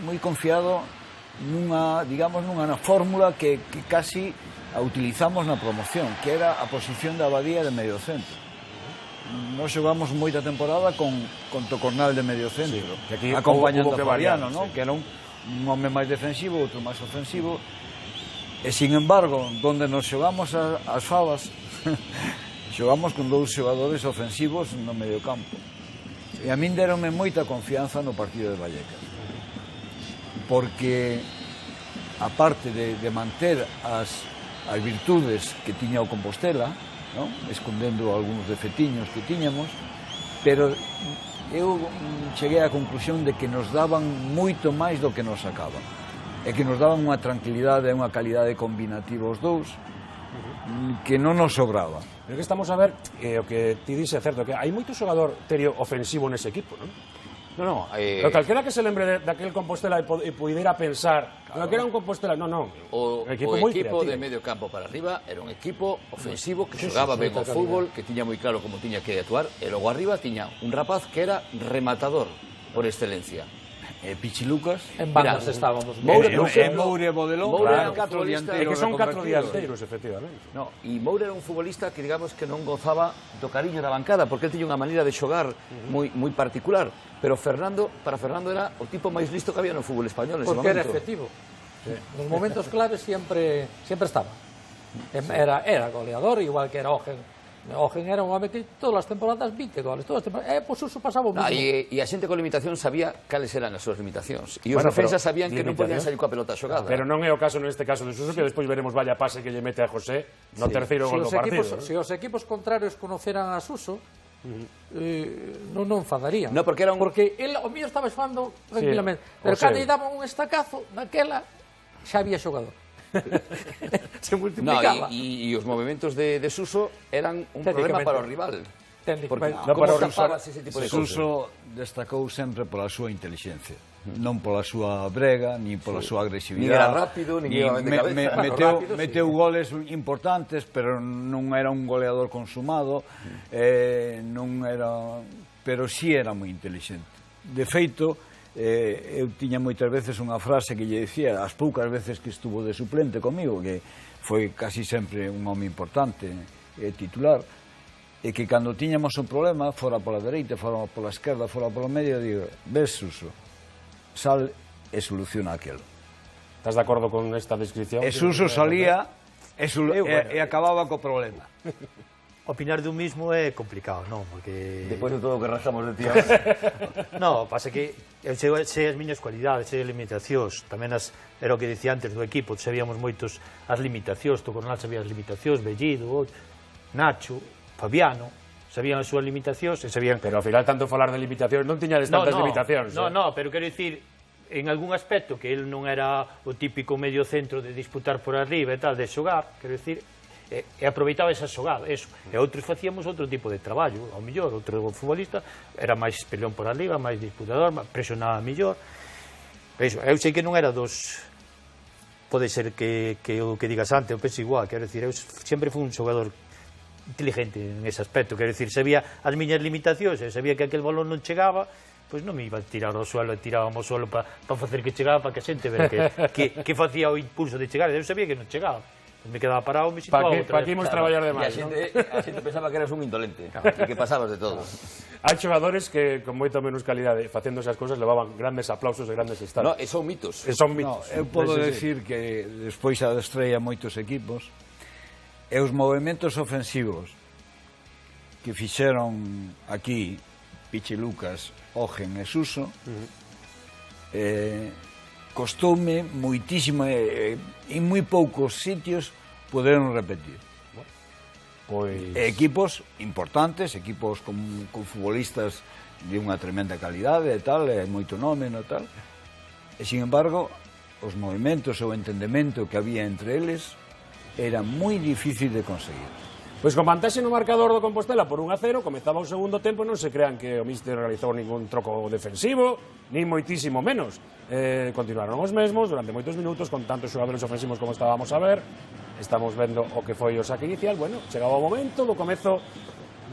Speaker 6: moi confiado nunha fórmula que casi a utilizamos na promoción, que era a posición de Abadía de medio centro. Nós xogamos moita temporada con Tocornal de medio centro, acompañando a Fabiano, que era un home máis defensivo, outro máis ofensivo, e, sin embargo, donde nos xogamos as favas, xogamos con 2 xogadores ofensivos no medio campo. E a min deronme moita confianza no partido de Vallecas, porque, aparte de manter as virtudes que tiña o Compostela, escondendo algúns defetiños que tiñamos, pero eu cheguei á conclusión de que nos daban moito máis do que nos sacaban, e que nos daban unha tranquilidade e unha calidade combinativa os dous que non nos sobraba.
Speaker 4: Pero que estamos a ver, o que ti dixe é certo, que hai moito xogador Terio ofensivo nese equipo, non?
Speaker 8: No,
Speaker 4: pero calquera que se lembre daquel Compostela e puidera pensar que era un Compostela,
Speaker 8: o equipo de medio campo para arriba era un equipo ofensivo que xogaba ben o fútbol, que tiña moi claro como tiña que actuar, e logo arriba tiña un rapaz que era rematador por excelencia.
Speaker 6: Pichi Lucas,
Speaker 5: en bandas estábamos.
Speaker 6: Moure e Bodelón,
Speaker 4: que son 4 dianteiros, efectivamente.
Speaker 8: E Moure era un futbolista que, digamos, que non gozaba do cariño da bancada, porque ele tiña unha maneira de xogar moi particular, pero para Fernando era o tipo máis listo que había no fútbol español nese momento.
Speaker 5: Porque era efectivo. Nos momentos claves sempre estaba. Era goleador, igual que era Ogen. Ogen era un home que todas as temporadas 20 goles, todas as temporadas, pois Suso pasaba o mesmo.
Speaker 8: E a xente con limitación sabía cales eran as súas limitacións, e os defensas sabían que non podían salir coa pelota xogada.
Speaker 4: Pero non é o caso neste caso de Suso, que despois veremos vaya pase que lle mete a José no terceiro gol do partido.
Speaker 5: Se os equipos contrarios conoceran a Suso, non enfadarían.
Speaker 8: Porque
Speaker 5: o mío estaba xogando tranquilamente, pero cando lle daban un estacazo, naquela xa había xogador. Se multiplicaba.
Speaker 8: E os movimentos de Suso eran un problema para o rival.
Speaker 6: Como tapabas ese tipo de cousas? Suso destacou sempre pola súa inteligencia, non pola súa brega, nin pola súa agresividade.
Speaker 8: Nin era rápido, nin iba de cabeza.
Speaker 6: Meteu goles importantes, pero non era un goleador consumado, pero sí era moi inteligente. De feito, eu tiña moitas veces unha frase que lle dicía, as poucas veces que estuvo de suplente comigo, que foi casi sempre un home importante, titular, e que cando tiñamos un problema, fora pola dereita, fora pola esquerda, fora polo medio, digo, ves, Suso, sal e soluciona aquelo.
Speaker 4: Estás de acordo con esta descripción?
Speaker 6: E Suso salía e acababa co problema.
Speaker 7: Opinar dun mismo é complicado, non? Porque...
Speaker 8: Depois de todo o que rasamos de ti.
Speaker 7: Non, pasa que eu sei as miñas cualidades, sei as limitacións. Tamén era o que dicía antes do equipo, sabíamos moitos as limitacións, Tocornal sabía as limitacións, Bellido, Nacho, Fabiano, sabían as súas limitacións e sabían...
Speaker 4: Pero ao final tanto falar de limitacións non tiñades tantas limitacións.
Speaker 7: Non, pero quero dicir, en algún aspecto que el non era o típico medio centro de disputar por arriba e tal, de xogar, quero dicir... e aproveitaba esa xogada, eso. E outros facíamos outro tipo de traballo, ao mellor, outro futbolista era máis peleón por arriba, máis disputador, presionaba mellor. Eu sei que non era dos... Pode ser que o que digas antes, eu penso igual, quero dicir, eu sempre fui un xogador inteligente en ese aspecto, quero dicir, sabía as miñas limitacións, e sabía que aquel balón non chegaba, pois non me iba a tirar ao suelo, tirábamos ao suelo para facer que chegaba, para que a xente ver que facía o impulso de chegar, eu sabía que non chegaba. Me quedaba parado, me situaba outra vez.
Speaker 4: Para que imos traballar de máis,
Speaker 8: non? A xente pensaba que eras un indolente, e que pasabas de todo.
Speaker 4: Hai xogadores que, con moita menos calidade, facendo esas cousas, levaban grandes aplausos e grandes estados.
Speaker 8: E son mitos.
Speaker 6: Eu podo decir que despois adestrei a moitos equipos, e os movimentos ofensivos que fixeron aquí Pichi Lucas, Ogen e Suso, costoume moitísimo, en moi poucos sitios poderon repetir. Equipos importantes, equipos con futbolistas de unha tremenda calidade e tal, e moito nome e tal, e sin embargo os movimentos ou o entendemento que había entre eles era moi difícil de conseguir.
Speaker 4: Pois con vantaxe no marcador do Compostela por 1-0, comezaba o segundo tempo, non se crean que o míster realizou ningún troco defensivo, nin moitísimo menos. Continuaron os mesmos durante moitos minutos, con tantos xogadores ofensivos como estábamos a ver. Estamos vendo o que foi o saque inicial. Bueno, chegaba o momento do comezo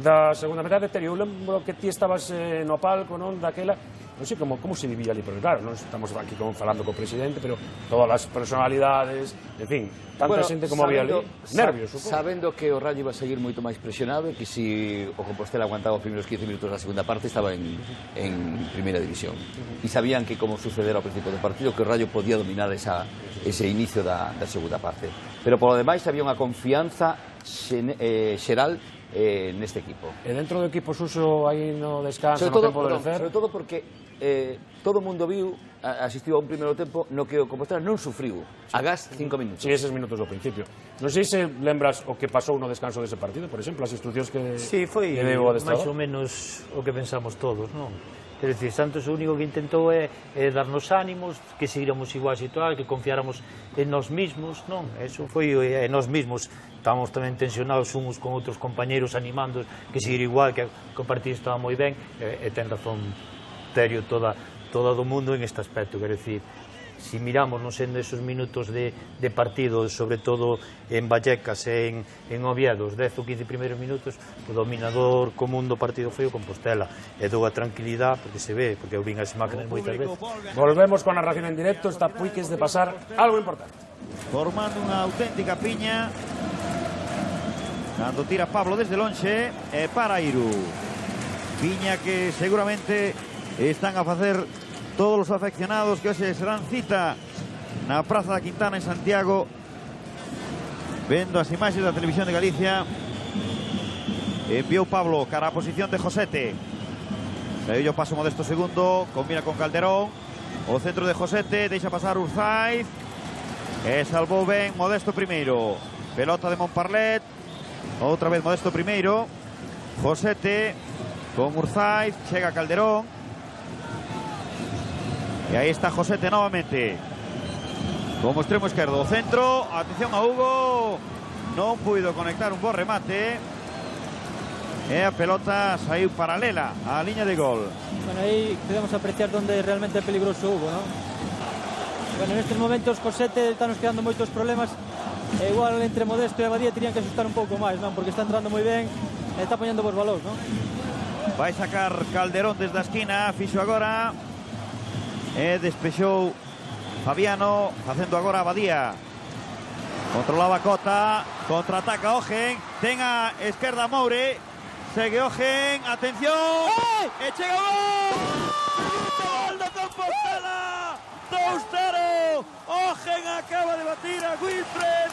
Speaker 4: da segunda metade, Terio, eu lembro que ti estabas no palco, non, daquela, non sei como se vivía ali, porque claro, non estamos aquí falando co presidente, pero todas as personalidades, en fin, tanta xente como había ali, nervios, supongo.
Speaker 8: Sabendo que o Rayo iba a seguir moito máis presionado e que se o Compostela aguantaba os primeiros 15 minutos da segunda parte estaba en primeira división. E sabían que, como sucedera ao principio do partido, que o Rayo podía dominar ese inicio da segunda parte. Pero polo demais había unha confianza xeral neste equipo.
Speaker 4: E dentro do equipo Suso aí no descanso, no tempo de lecer?
Speaker 8: Sobre todo porque todo o mundo viu, asistiu a un primeiro tempo no que o Compostela non sufriu agás 5 minutos.
Speaker 4: Sí, eses minutos do principio. Non sei se lembras o que pasou no descanso dese partido, por exemplo, as instruccións que deu o adestrador.
Speaker 7: Máis ou menos o que pensamos todos, non? Quer dicir, Santos o único que intentou é darnos ánimos, que seguíramos igual situados, que confiáramos en nós mismos, non? Eso foi en nós mismos. Estábamos tamén tensionados uns con outros compañeros animando que seguir igual, que o partido estaba moi ben, e ten razón Terio toda do mundo en este aspecto, quer dicir, si miramos non sendo esos minutos de partido, sobre todo en Vallecas e en Oviedo, os 10 ou 15 primeiros minutos, o dominador común do partido foi o Compostela, e dou a tranquilidade porque se ve, porque eu vin as máquinas moitas veces.
Speaker 4: Volvemos con a narración en directo, está Puiques de pasar algo importante.
Speaker 2: Formando unha auténtica piña, cando tira Pablo desde lonxe, e para Iru. Piña que seguramente están a facer todos os afeccionados que hoxe serán cita na Praza da Quintana en Santiago, vendo as imaxes da Televisión de Galicia. Enviou Pablo cara a posición de Josete, saiu o paso Modesto segundo, combina con Calderón, o centro de Josete, deixa pasar Urzaiz e salvou ben Modesto primeiro. Pelota de Montparlet, outra vez Modesto primeiro, Josete con Urzaiz, chega Calderón. E aí está Josete novamente como extremo esquerdo, o centro, atención a Hugo, non puido conectar un bo remate e a pelota saiu paralela á liña de gol.
Speaker 13: Bueno, aí podemos apreciar donde realmente é peligroso Hugo, ¿no? Bueno, en estes momentos Josete está nos quedando moitos problemas, e igual entre Modesto e Abadía terían que asustar un pouco máis, non? Porque está entrando moi ben e está poñendo bons balóns, non?
Speaker 2: Vai sacar Calderón desde a esquina, fixo agora e despexou Fabiano, facendo agora Abadía. Controlaba Cota, contraataca Ogen, ten a esquerda Moure, segue Ogen, atención, e chega o gol do Compostela, 2-0, Ogen acaba de batir a Wilfred,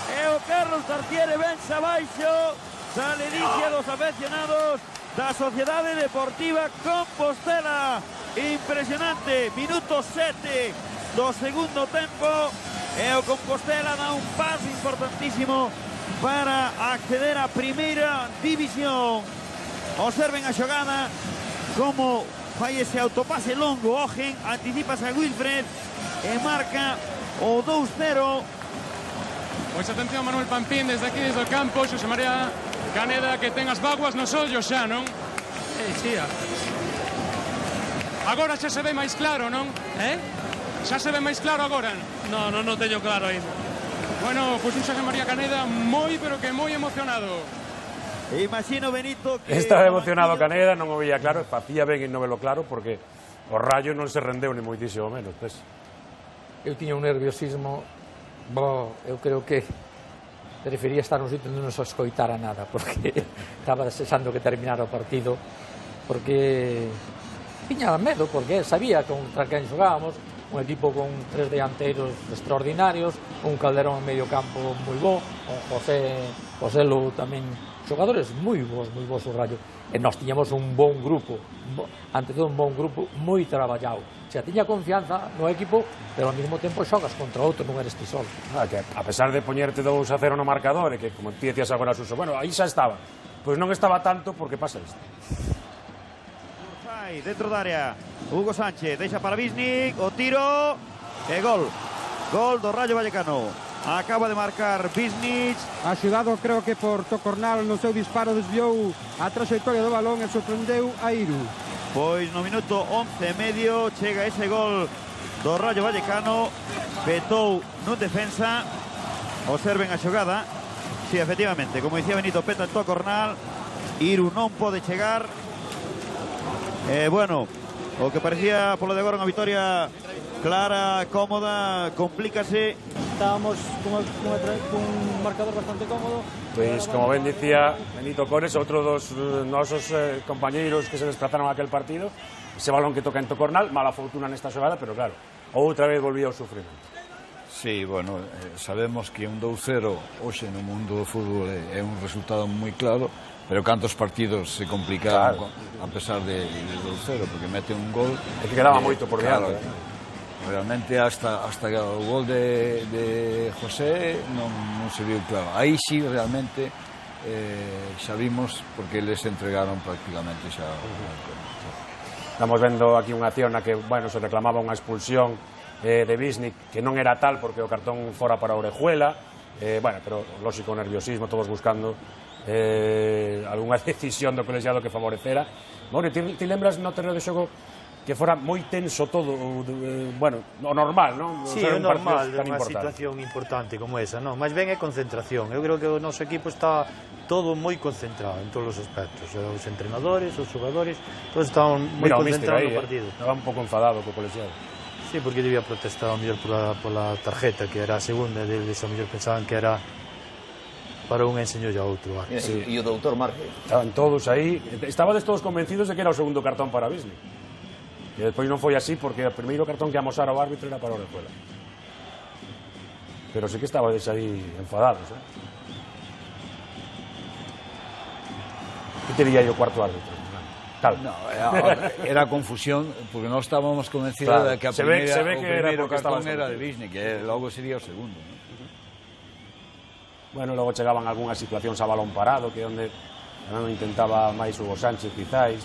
Speaker 2: e o Carlos Tartiere vence abaixo da ledicia dos afeccionados da Sociedade Deportiva Compostela. Impresionante, minuto 7 do segundo tempo, e o Compostela dá un paso importantísimo para acceder a primeira división. Observen a xogada, como fai ese autopase longo, Ogen, anticipase a Wilfred e marca o 2-0.
Speaker 14: Pois atención, Manuel Pampín, desde aquí, desde o campo, Xosé María Caneda, que ten as vaguas nos ollos xa, non?
Speaker 13: Sí,
Speaker 14: agora xa se ve máis claro, non? Xa se ve máis claro agora?
Speaker 15: Non teño claro ainda.
Speaker 14: Bueno, pois un Xosé María Caneda moi, pero que moi emocionado.
Speaker 2: Imagino, Benito, que...
Speaker 4: Estaba emocionado Caneda, non o veía claro, facía ben en non velo claro, porque o Rayo non se rendeu ni moitísimo menos. Pues.
Speaker 5: Eu tiña un nerviosismo, eu creo que prefería estar nun sitio onde non se escoitara nada, porque estaba desexando que terminara o partido, porque tiña medo, porque sabía contra quen xogábamos, un equipo con 3 delanteiros extraordinarios, un Calderón en medio campo moi bo, un José Lu tamén, xogadores moi bons o Rayo, e nós tiñamos un bon grupo, ante todo un bon grupo moi traballado. Se tiña confianza no equipo, pero ao mesmo tempo xogas contra outro, non eres ti solo.
Speaker 4: Que a pesar de poñerte 2-0 no marcador, e que, como ti decías agora, Suso, bueno, aí xa estaba, pois non estaba tanto porque pasa isto.
Speaker 2: Dentro da área, Hugo Sánchez deixa para Bisnik, o tiro e gol do Rayo Vallecano. Acaba de marcar Bisnik.
Speaker 3: Ha xogado, creo que por Tocornal, no seu disparo desviou a trayectoria do balón e sorprendeu a Iru.
Speaker 2: Pois no minuto 11:30 chega ese gol do Rayo Vallecano, petou nun defensa. Observen a xogada. Sí, efectivamente, como dicía Benito, peta en Tocornal Iru non pode chegar. Bueno, o que parecía polo de agora unha victoria clara, cómoda, complícase.
Speaker 13: Estábamos cun marcador bastante cómodo.
Speaker 4: Pois, como ben dicía Benito Cores, outro dos nosos compañeiros que se desplazaron a aquel partido, ese balón que toca en Tocornal, mala fortuna nesta xogada, pero claro, outra vez volvía o sufrimento.
Speaker 6: Sí, bueno, sabemos que un 2-0 hoxe no mundo do fútbol é un resultado moi claro, pero cantos partidos se complicaron a pesar de 2-0, porque mete un gol...
Speaker 4: É que quedaba moito por diante.
Speaker 6: Realmente hasta o gol de José non se viu claro. Aí sí, realmente, xa vimos, porque eles entregaron prácticamente xa...
Speaker 4: Estamos vendo aquí unha acción na que, bueno, se reclamaba unha expulsión de Visnik, que non era tal porque o cartón fora para Orejuela, bueno, pero lógico nerviosismo, todos buscando algunha decisión do colegiado que favorecera. Bueno, ti lembras no terreno de xogo que fora moi tenso todo, bueno, o normal, non?
Speaker 7: Sí, é normal, unha situación importante como esa, non? Mas ben é concentración. Eu creo que o noso equipo está todo moi concentrado en todos os aspectos. Os entrenadores, os xogadores, todos estaban moi concentrados no partido.
Speaker 4: Estaba un pouco enfadado co colegiado.
Speaker 7: Sí, porque debía protestar ao mellor pola tarjeta, que era a segunda, deles ao mellor pensaban que era para un enseño e a outro.
Speaker 8: E o doutor Márquez.
Speaker 4: Estaban todos aí, estabades todos convencidos de que era o segundo cartón para Visnik. E despois non foi así porque o primeiro cartón que amosara o árbitro era para Orejuela. Pero sí que estabades aí enfadados, Que te diría o cuarto árbitro? Tal.
Speaker 6: No, era confusión, porque nós estábamos convencidos de que o primeiro cartón era de Visnik, que logo sería o segundo.
Speaker 4: Bueno, logo chegaban algunhas situacións a balón parado, que onde non intentaba máis Hugo Sánchez, quizáis.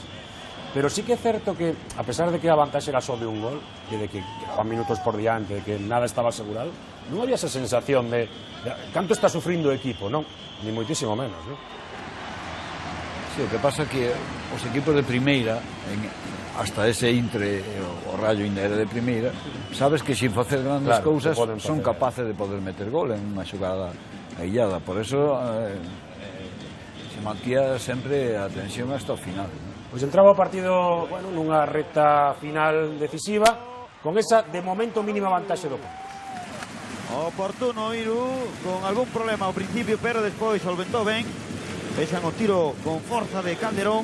Speaker 4: Pero sí que é certo que, a pesar de que a vantaxe era só de un gol, e de que Juan minutos por diante, de que nada estaba asegurado, non había esa sensación de canto está sufrindo o equipo, non? Ni moitísimo menos, non?
Speaker 6: Sí, o que pasa é que os equipos de primeira, hasta ese Intre, o Rayo ainda era de primeira, sabes que sin facer grandes cousas son capaces de poder meter gol en unha xogada aillada. Por eso se mantía sempre a tensión hasta o final.
Speaker 4: Pois entraba o partido, bueno, nunha recta final decisiva, con esa, de momento, mínima vantaxe do campo.
Speaker 2: Oportuno Iru, con algún problema ao principio, pero despois solventou ben. Peixan o tiro con forza de Calderón.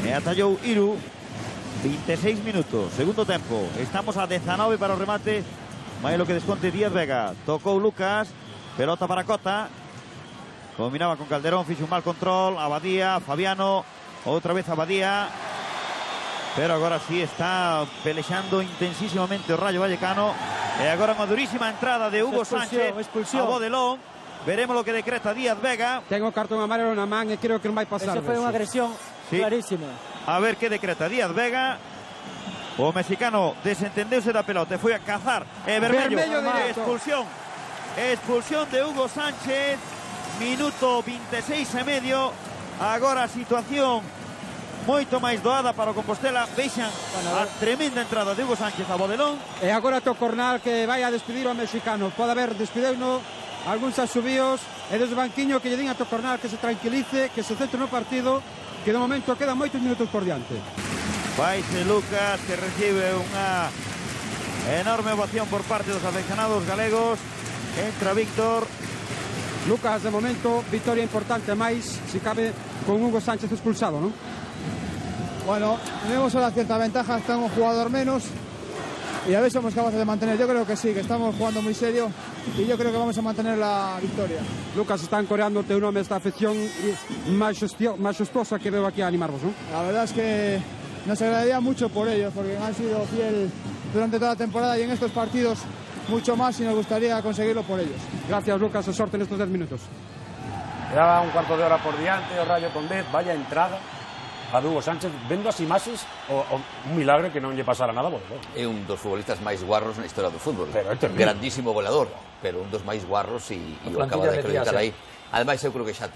Speaker 2: E atallou Iru. 26 minutos, segundo tempo. Estamos a 19 para o remate. Vai lo que desconte Díaz Vega. Tocou Lucas, pelota para Cota. Combinaba con Calderón, fixo un mal control. Abadía, Fabiano. Outra vez Abadía, pero agora sí está pelexando intensísimamente o Rayo Vallecano. E agora unha durísima entrada de Hugo Sánchez a Bodelón. Veremos lo que decreta Díaz Vega.
Speaker 3: Tengo cartón amarelo na man e creo que non vai pasar.
Speaker 13: Esa foi unha agresión clarísima.
Speaker 2: A ver que decreta Díaz Vega. O mexicano desentendeuse da pelota e foi a cazar. Vermello expulsión. Expulsión de Hugo Sánchez. Minuto 26 e medio. Agora a situación moito máis doada para o Compostela. Vexan a tremenda entrada de Hugo Sánchez a Bodelón.
Speaker 3: E agora Tocornal que vai a despedir ao mexicano. Pode haber despedeuno algúns asubíos e desde o banquiño que lle din a Tocornal que se tranquilice, que se centre no partido, que de momento quedan moitos minutos por diante.
Speaker 2: Vaise Lucas, que recibe unha enorme ovación por parte dos afeccionados galegos. Entra Víctor.
Speaker 3: Lucas, de momento, victoria importante máis, si cabe, con Hugo Sánchez expulsado, ¿no?
Speaker 16: Bueno, tenemos ahora cierta ventaja, está un jugador menos y a ver si somos capaces de mantener. Yo creo que sí, que estamos jugando muy serio y yo creo que vamos a mantener la victoria.
Speaker 3: Lucas, están coreándote un nome esta afección majestuosa que veo aquí a animarvos, ¿no?
Speaker 16: La verdad es que nos agradaría mucho por ellos, porque han sido fiel durante toda la temporada y en estos partidos mucho más y nos gustaría conseguirlo por ellos.
Speaker 3: Gracias, Lucas, sorte en estos 10 minutos.
Speaker 4: Quedaba un cuarto de hora por diante, o Rayo con 10, vaya entrada a Hugo Sánchez, vendo as imaxes un milagre que non lle pasara nada.
Speaker 8: É un dos futbolistas máis guarros na historia do fútbol, grandísimo goleador, pero un dos máis guarros e o acaba de acreditar aí. Ademais eu creo que xa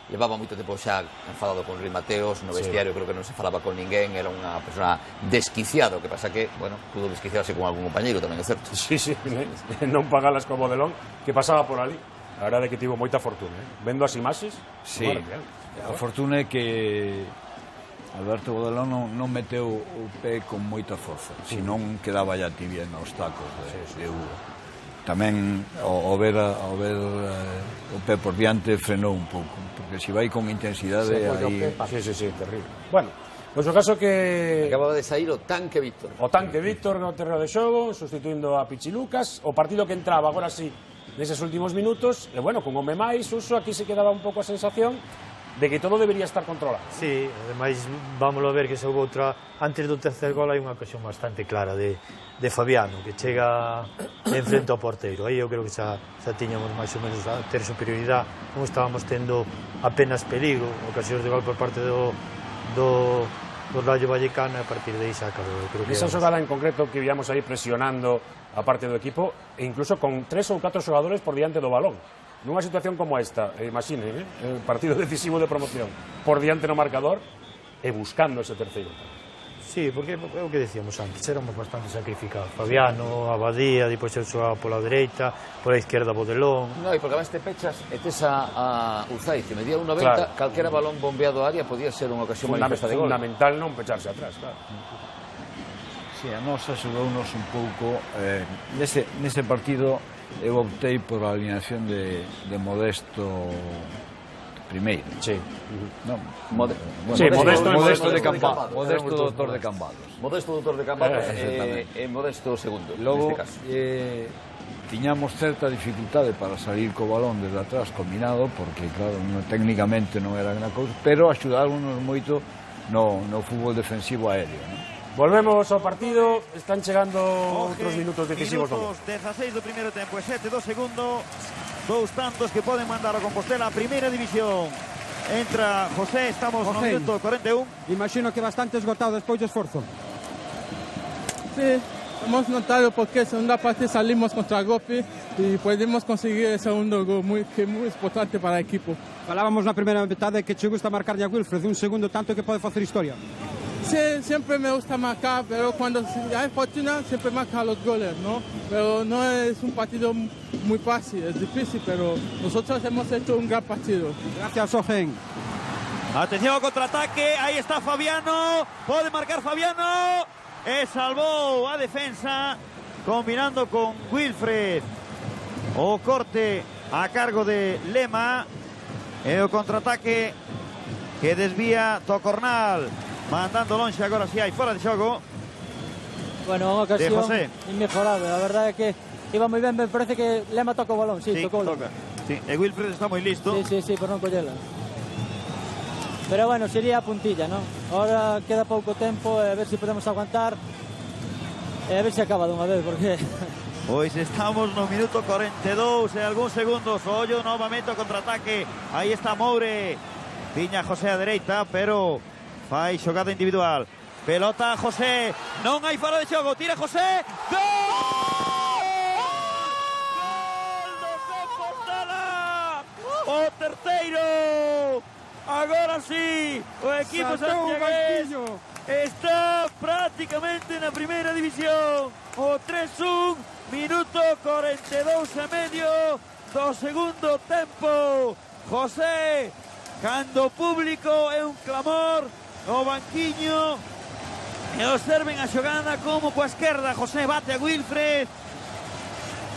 Speaker 8: levaba moito tempo xa enfadado con Rui Mateos, no vestiario creo que non se falaba con ninguén, era unha persona desquiciado, que pasa que, bueno, pudo desquiciarse con algún compañeiro tamén, é certo.
Speaker 4: Sí, non pagalas como Bodelón, que pasaba por ali. A verdade é que tivo moita fortuna, vendo as imaxes.
Speaker 6: Sí, a fortuna é que Alberto Bodelón non meteu o pé con moita forza, senón quedaba ya tibia nos tacos de Hugo. Tamén ao ver o pé por diante frenou un pouco, porque se vai con intensidade aí...
Speaker 4: Sí, terrible. Bueno, pois o caso que...
Speaker 8: Acababa de sair o tanque Víctor.
Speaker 4: O tanque Víctor no terreno de xogo, sustituindo a Pichilucas, o partido que entraba agora sí neses últimos minutos, e bueno, con home máis, Uso, aquí se quedaba un pouco a sensación de que todo debería estar controlado.
Speaker 7: Sí, ademais, vámoslo a ver que se houve outra, antes do tercer gol hai unha ocasión bastante clara de Fabiano, que chega en frente ao porteiro. Aí eu creo que xa tiñamos máis ou menos a ter superioridade, non estábamos tendo apenas perigo, ocasións de gol por parte do Rayo Vallecano, e a partir de aí xa acabou.
Speaker 4: Esa xogada en concreto que víamos aí presionando a parte do equipo, e incluso con 3 ou 4 xogadores por diante do balón. Nunha situación como esta, imaginen, el partido decisivo de promoción, por diante no marcador e buscando ese terceiro.
Speaker 7: Sí, porque é o que decíamos antes, éramos bastante sacrificados. Fabiano, Abadía, depois eu xogaba pola dereita, pola izquierda Bodelón.
Speaker 8: No, e porque además te pechas e tes a Uzai, que medía 1,90, calquera balón bombeado a área podía ser unha ocasión manifesta de gol.
Speaker 4: Fundamental non pecharse atrás, claro.
Speaker 6: Sí, a nosa xogounos un pouco nese partido eu optei por a alineación de Modesto primeiro.
Speaker 4: Sí.
Speaker 6: Modesto de Cambados. Modesto doutor de Cambados.
Speaker 8: Modesto doutor de Cambados e Modesto segundo,
Speaker 6: logo,
Speaker 8: neste caso.
Speaker 6: Tiñamos certa dificultade para salir co balón desde atrás combinado, porque claro, técnicamente non era gran cousa, pero axudáronos moito no fútbol defensivo aéreo, non?
Speaker 4: Volvemos ao partido, están chegando outros minutos decisivos.
Speaker 2: Minutos 16 do primeiro tempo e 7 do segundo. Dous tantos que poden mandar a Compostela a primeira división. Entra José, estamos no minuto 41.
Speaker 3: Imagino que bastante esgotado despois do esforzo.
Speaker 17: Sí, hemos notado porque en segunda parte salimos contra el golpe y pudimos conseguir el segundo gol, que es muy importante para el equipo.
Speaker 3: Falábamos na primeira metade que che gusta marcar a Wilfred, un segundo tanto que pode facer historia.
Speaker 17: Sí, siempre me gusta marcar, pero cuando hay fortuna siempre marca los goles, ¿no? Pero no es un partido muy fácil, es difícil, pero nosotros hemos hecho un gran partido.
Speaker 3: Gracias, Ogen.
Speaker 2: Atención ao contraataque, aí está Fabiano, pode marcar Fabiano, e salvou a defensa, combinando con Wilfred. O corte a cargo de Lema, e o contraataque que desvía Tocornal. Mandando longe agora si hai fora de xogo.
Speaker 13: Bueno, unha ocasión inmejorable. A verdade é que iba moi ben, me parece que Lema toca o balón. Sí, tocou.
Speaker 2: Sí, e Wilfred está moi listo.
Speaker 13: Sí, por non collela. Pero bueno, sería a puntilla, non? Ahora queda pouco tempo, a ver se podemos aguantar. E a ver se acaba dunha vez, porque...
Speaker 2: Pois estamos no minuto 42 e algúns segundos. Ollo novamente o contraataque. Aí está Moure. Viña José a dereita, pero... fai xogada individual. Pelota José. Non hai fora de xogo. Tira José. Gol! Gol do Compostela! O terceiro! Agora sí, o equipo santiagués está prácticamente na primeira división. O 3-1, minuto 42 e medio do segundo tempo. José, cando o público é un clamor, o banquiño e observen a xogada como coa esquerda José bate a Wilfred,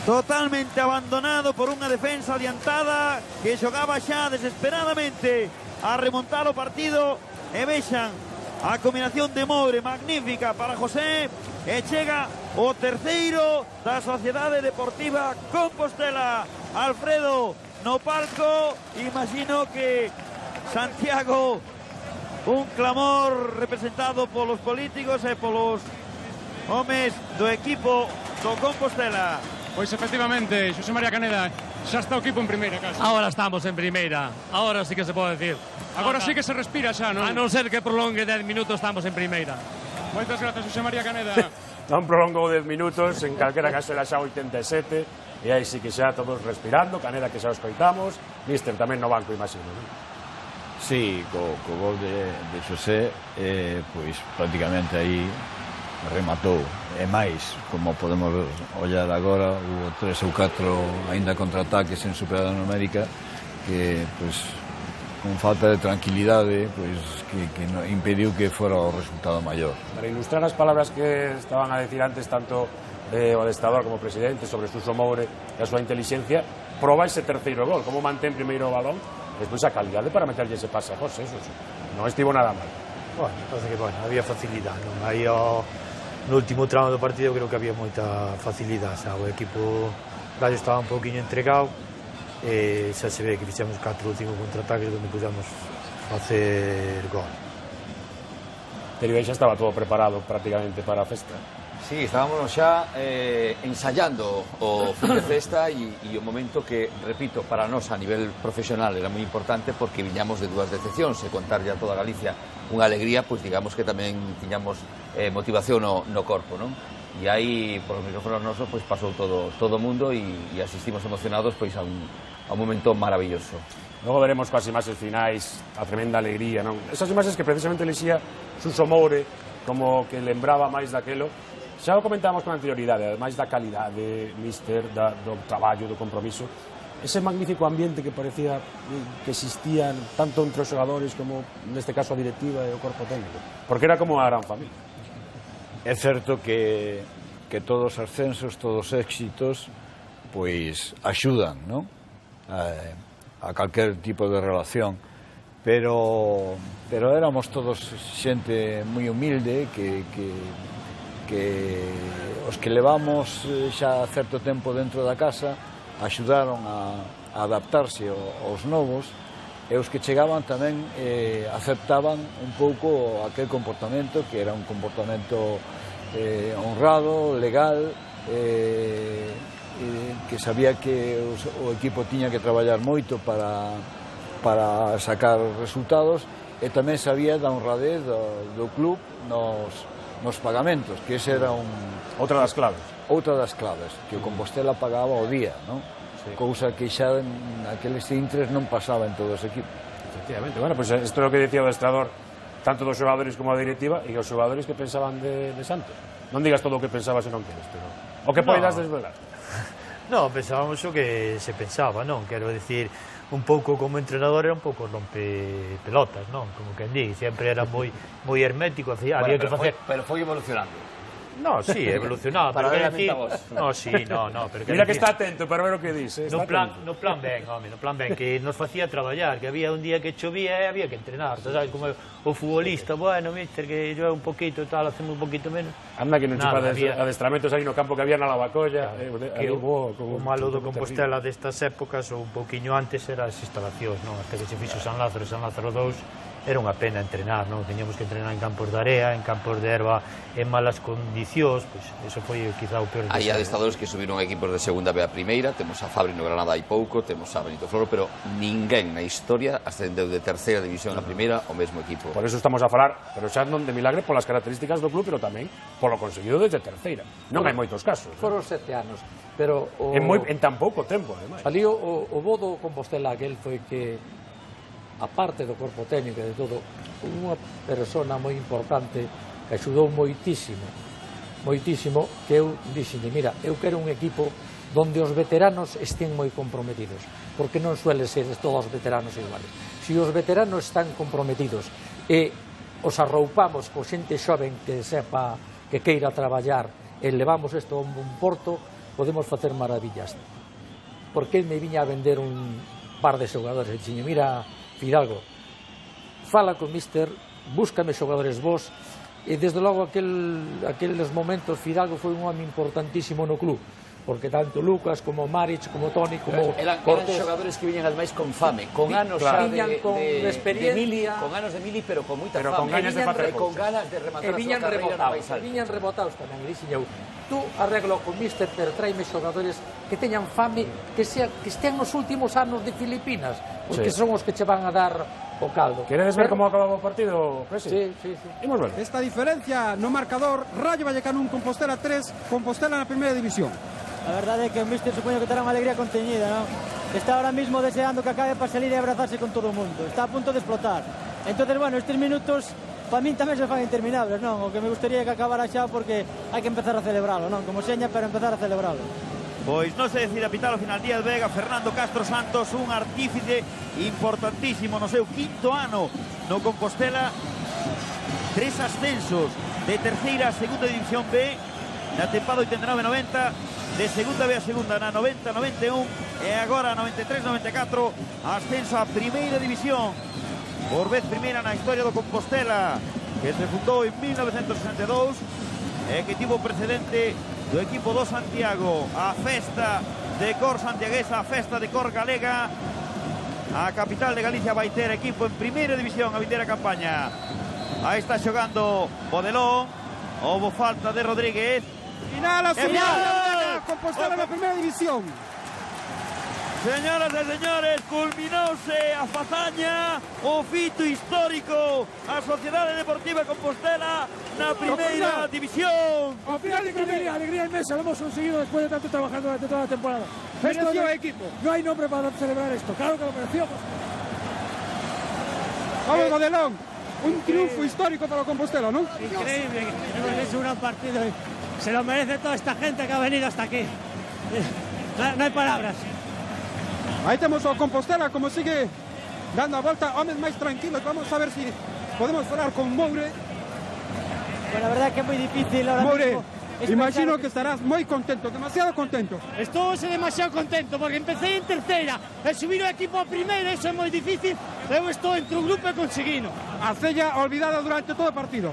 Speaker 2: totalmente abandonado por unha defensa adiantada que xogaba xa desesperadamente a remontar o partido, e vexan a combinación de Moure magnífica para José, e chega o terceiro da Sociedade Deportiva Compostela. Alfredo no palco, imagino que Santiago, un clamor representado polos políticos e polos homes do equipo do Compostela.
Speaker 15: Pois efectivamente, Xosé María Caneda, xa está o equipo en primeira casi.
Speaker 14: Ahora estamos en primeira, ahora sí que se pode decir.
Speaker 15: Agora sí que se respira xa, non?
Speaker 14: A non ser que prolongue 10 minutos, estamos en primeira.
Speaker 15: Moitas grazas, Xosé María Caneda.
Speaker 4: Non prolongou 10 minutos, en calquera caso era xa 87, e aí sí que xa todos respirando, Caneda que xa os coitamos, Míster tamén no banco, imagino, non?
Speaker 6: Sí, co gol de Xosé, pois prácticamente aí rematou. E máis, como podemos ollar agora, hubo 3 ou 4 aínda contraataques en superada numérica que, pois, con falta de tranquilidade, pois, que impediu que fora o resultado maior.
Speaker 4: Para ilustrar as palabras que estaban a decir antes tanto o adestrador como o presidente sobre Suso Moure e a súa inteligencia, proba ese terceiro gol, como mantén primeiro o balón, despois a calidade para meterlle ese pase a José, eso non estivo nada mal.
Speaker 7: Bueno, entonces que, bueno, había facilidade, non? Aí no último tramo do partido creo que había moita facilidade, xa, o equipo Rayo estaba un pouquinho entregado, e xa se ve que fixemos 4 ou 5 contraataques onde podíamos facer gol.
Speaker 4: Terio xa estaba todo preparado prácticamente para a festa.
Speaker 8: Sí, estábamos xa ensayando o fin de festa e o momento que, repito, para nós a nivel profesional era moi importante porque viñamos de 2 decepcións e contarlle a toda Galicia unha alegría, pois digamos que tamén tiñamos motivación no corpo, non? E aí, por os micrófonos nosos, pois pasou todo o mundo e asistimos emocionados pois a un momento maravilloso.
Speaker 4: Logo veremos coas imaxes finais a tremenda alegría, non? Esas imaxes que precisamente elixía Suso Moure como que lembraba máis daquelo. Xa o comentábamos con anterioridade, ademais da calidade, míster, do traballo, do compromiso, ese magnífico ambiente que parecía que existía tanto entre os xogadores como, neste caso, a directiva e o corpo técnico, porque era como a gran familia.
Speaker 6: É certo que todos os ascensos, todos os éxitos, pois axudan, non? A calquer tipo de relación, pero éramos todos xente moi humilde que os que levamos xa certo tempo dentro da casa axudaron a adaptarse aos novos, e os que chegaban tamén aceptaban un pouco aquel comportamento que era un comportamento honrado, legal, que sabía que o equipo tiña que traballar moito para sacar resultados, e tamén sabía da honradez do club nos pagamentos, que ese era
Speaker 4: outra das claves.
Speaker 6: Outra das claves, que o Compostela pagaba o día, non? Sí. Cousa que xa naqueles intres non pasaba en todos os equipos.
Speaker 4: Efectivamente, bueno, pues isto é o que dicía o adestrador, tanto dos xogadores como da directiva, e os xogadores que pensaban de Santos. Non digas todo o que pensabas e non queres, pero o que poidas desvelar.
Speaker 7: Non, pensábamos o que se pensaba, non? Quero dicir, un pouco como entrenador era un pouco rompe pelotas, non? Como quen di, sempre era moi hermético, había que facer...
Speaker 8: Pero foi evolucionando.
Speaker 7: No, sí, evolucionado,
Speaker 8: para
Speaker 7: pero
Speaker 8: ver
Speaker 7: decir... No, sí, no, pero...
Speaker 4: Mira que está atento para ver o que dice.
Speaker 7: No plan ben, home, no plan ben, que nos facía traballar, que había un día que chovía e había que entrenar, sabes, como o futbolista, bueno, mister, que llueve un poquito e tal, hacemos un poquito menos.
Speaker 4: Anda que non chupa adestramentos aí no campo que había na Lavacolla.
Speaker 7: O malo do Compostela destas épocas, ou un poquinho antes, era as instalacións, non? Hasta que se fixo San Lázaro 2, era unha pena entrenar, non? Teníamos que entrenar en campos de area, en campos de erva, en malas condicións, pois eso foi quizá o peor.
Speaker 8: Hai adestradores que subiron equipos de segunda B a primeira, temos a Fabri no Granada hai pouco, temos a Benito Floro, pero ninguén na historia ascendeu de terceira división a primeira ao mesmo equipo.
Speaker 4: Por eso estamos a falar, pero xa non de milagre polas características do club, pero tamén polo conseguido desde terceira. Non hai moitos casos.
Speaker 5: Foron 7 anos, pero
Speaker 4: en tan pouco tempo, ademais.
Speaker 5: Ali o bo do Compostela aquel foi que, aparte do corpo técnico e de todo, unha persona moi importante que axudou moitísimo, que eu dixenlle, mira, eu quero un equipo donde os veteranos estén moi comprometidos, porque non suele ser todos os veteranos iguales. Se os veteranos están comprometidos e os arroupamos co xente xoven que sepa, que queira traballar, e levamos isto a un porto, podemos facer maravillas. Porque me viña a vender un par de xogadores, e dixenlle, mira, Fidalgo, fala con míster, búscame xogadores vos, e desde logo aqueles momentos Fidalgo foi un home importantísimo no club, porque tanto Lucas como Maric, como Toni, como Cortés...
Speaker 8: Eran xogadores que viñan ademais con fame, con anos xa de experiencia, con anos de mili, pero con moita fame, con ganas de rematar a súa carreira.
Speaker 5: E viñan rebotados tamén, e dixen eu, tú arreglo con míster, pero traime xogadores que teñan fame, que estean nos últimos anos de Filipinas, porque son os que che van a dar o caldo.
Speaker 4: Queredes ver como acababa o partido, Presi?
Speaker 5: Sí.
Speaker 4: Imos ver.
Speaker 3: Esta diferencia no marcador, Rayo Vallecano 1, Compostela 3, Compostela na primeira división.
Speaker 13: A verdade é que o míster supoño que terá unha alegría conteñida, non? Está ahora mismo deseando que acabe para salir e abrazarse con todo o mundo. Está a punto de explotar. Entonces, bueno, estes minutos para min tamén se fan interminables, non? O que me gustaría que acabara xa porque hai que empezar a celebralo, non? Como seña, pero empezar a celebralo.
Speaker 2: Pois non se decide a pitar ao final Díaz Vega. Fernando Castro Santos, un artífice importantísimo no seu quinto ano no Compostela. 3 ascensos de terceira a segunda división B na tempada 89-90, de segunda B a segunda na 90-91 e agora 93-94 ascenso a primeira división por vez primeira na historia do Compostela, que se fundou en 1962 e que tivo precedente do equipo do Santiago. A festa de cor santiaguesa, a festa de cor galega. A capital de Galicia vai ter equipo en primeira división a vindeira campaña. Aí está xogando Bodelón. Houve falta de Rodríguez.
Speaker 3: Final a final. Compostela na primeira división.
Speaker 2: Señoras e señores, culminouse a fazaña, o fito histórico, a Sociedade Deportiva Compostela na primeira división.
Speaker 18: Ao final de alegría inmensa, lo hemos conseguido después de tanto trabajar durante toda la temporada.
Speaker 3: Mereció equipo.
Speaker 18: No hay nombre para celebrar esto, claro que lo mereció.
Speaker 3: Vamos, Bodelón, un triunfo histórico para o Compostela, ¿no?
Speaker 18: Increíble, hemos hecho un gran partido y se lo merece toda esta gente que ha venido hasta aquí. No hay palabras.
Speaker 3: Aí temos o Compostela como sigue dando a volta, homes máis tranquilos. Vamos a ver si podemos falar con Moure.
Speaker 13: Bueno, la verdad es que é moi difícil ahora
Speaker 3: Moure,
Speaker 13: mismo.
Speaker 3: imagino que estarás moi contento, demasiado contento.
Speaker 18: Estou demasiado contento porque empecé en terceira e subir o equipo a primeira, eso é moi difícil. Eu estou entre o grupo e conseguino.
Speaker 3: A cella olvidada durante todo o partido.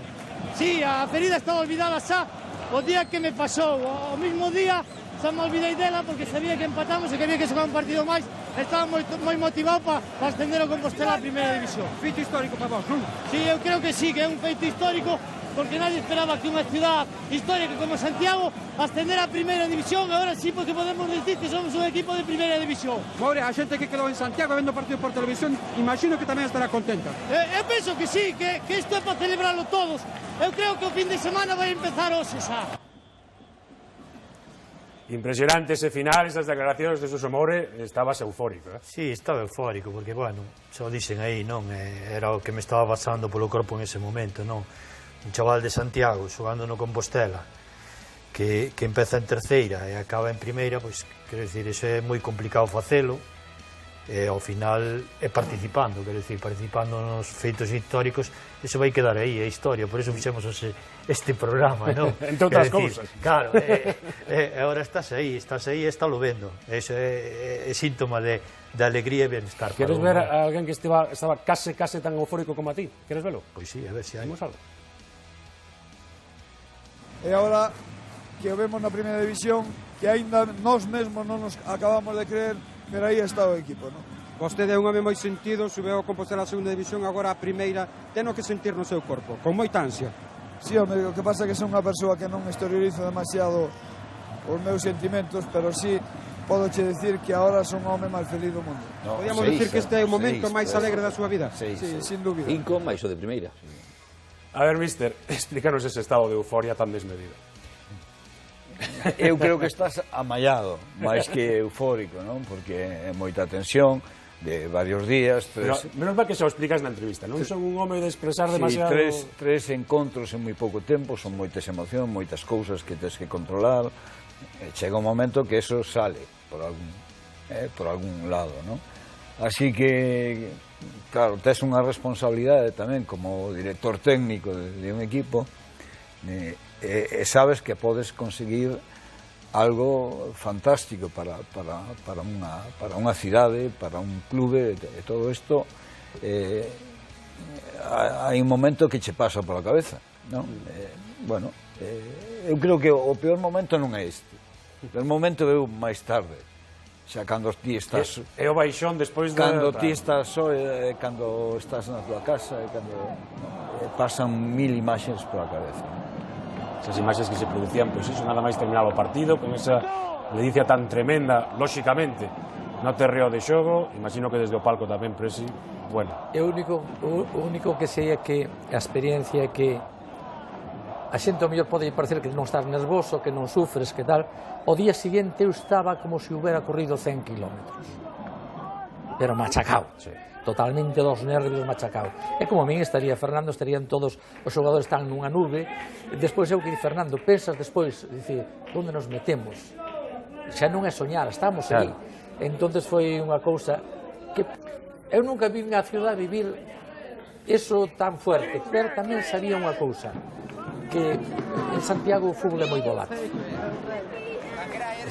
Speaker 18: Sí, a ferida estaba olvidada xa o día que me pasou. O mismo día xa me olvidei dela porque sabía que empatamos e que había que xogar un partido máis. Estaba moi motivado para ascender o Compostela a primeira división.
Speaker 3: Feito histórico para vos, non?
Speaker 18: Sí, eu creo que sí, que é un feito histórico porque nadie esperaba que unha ciudad histórica como Santiago ascender a primeira división. Agora sí, porque podemos decir que somos un equipo de primeira división.
Speaker 3: Moure, a xente que quedou en Santiago vendo o partido por televisión, imagino que tamén estará contenta.
Speaker 18: Eu penso que sí, que isto é para celebrarlo todos. Eu creo que o fin de semana vai empezar hoxe xa.
Speaker 4: Impresionante ese final, esas declaracións de Suso Moure, estabas eufórico, eh?
Speaker 7: Sí, estaba eufórico, porque, bueno, xa o dicen aí, non? Era o que me estaba pasando polo corpo en ese momento, non? Un chaval de Santiago, xogando no Compostela, que empeza en terceira e acaba en primeira, pois, quero dicir, iso é moi complicado facelo, e ao final é participando, quero dicir, participando nos feitos históricos, iso vai quedar aí, é historia, por iso fixemos este programa, non?
Speaker 4: Entre outras cousas.
Speaker 7: Claro, agora estás aí e está lo vendo, iso é síntoma de alegría e bienestar.
Speaker 4: Queres ver a alguén que estaba case tan eufórico como a ti? Queres velo?
Speaker 7: Pois sí, a ver se hai.
Speaker 4: Vamos algo.
Speaker 19: E agora que o vemos na primeira división, que aínda nós mesmos non nos acabamos de creer, pero aí está o equipo, non?
Speaker 3: Vostede é un home moi sentido, subeu o Compostela a segunda división, agora a primeira, teno que sentir no seu corpo, con moita ansia.
Speaker 19: Sí, home, o que pasa é que son unha persoa que non exteriorizo demasiado os meus sentimentos, pero sí podo che dicir que agora son o home máis feliz do mundo.
Speaker 3: No, podíamos dicir que este é o momento máis alegre da súa vida?
Speaker 19: Sí, sin dúbida.
Speaker 8: 5 máis o de primeira.
Speaker 4: A ver, mister, explícanos ese estado de euforia tan desmedido.
Speaker 6: Eu creo que estás amallado, máis que eufórico, non? Porque é moita tensión de varios días.
Speaker 4: Menos mal que xa o explicas na entrevista, non son un home de expresar demasiado...
Speaker 6: Tres encontros en moi pouco tempo, son moitas emocións, moitas cousas que tens que controlar. Chega un momento que eso sale por algún lado, non? Así que, claro, tes unha responsabilidade tamén como director técnico de un equipo, e sabes que podes conseguir algo fantástico para unha cidade, para un clube, e todo isto hai un momento que che pasa pola cabeza, non? Bueno, eu creo que o peor momento non é este, o peor momento é o máis tarde, xa cando ti estás...
Speaker 4: É o baixón despois da...
Speaker 6: Cando ti estás só, cando estás na tua casa, cando pasan 1000 imaxes pola cabeza, non?
Speaker 4: Esas imaxes que se producían, pois iso, nada máis terminaba o partido, con esa ledicia tan tremenda, lóxicamente, no terreo de xogo, imagino que desde o palco tamén, pero sí, bueno.
Speaker 5: O único que sei é que a experiencia é que a xente ao mellor pode parecer que non estás nervoso, que non sufres, que tal. O día seguinte eu estaba como se houbera corrido 100 kilómetros. Pero machacado. Sí. totalmente dos nervios machacados. E como a min estaría Fernando, estarían todos os xogadores están nunha nube. Despois eu que di Fernando, pensas despois, dicir, onde nos metemos? Xa non é soñar, estamos ali. Entonces foi unha cousa que eu nunca vi na ciudad vivir eso tan fuerte, pero tamén sabía unha cousa, que en Santiago o fútbol é moi volátil.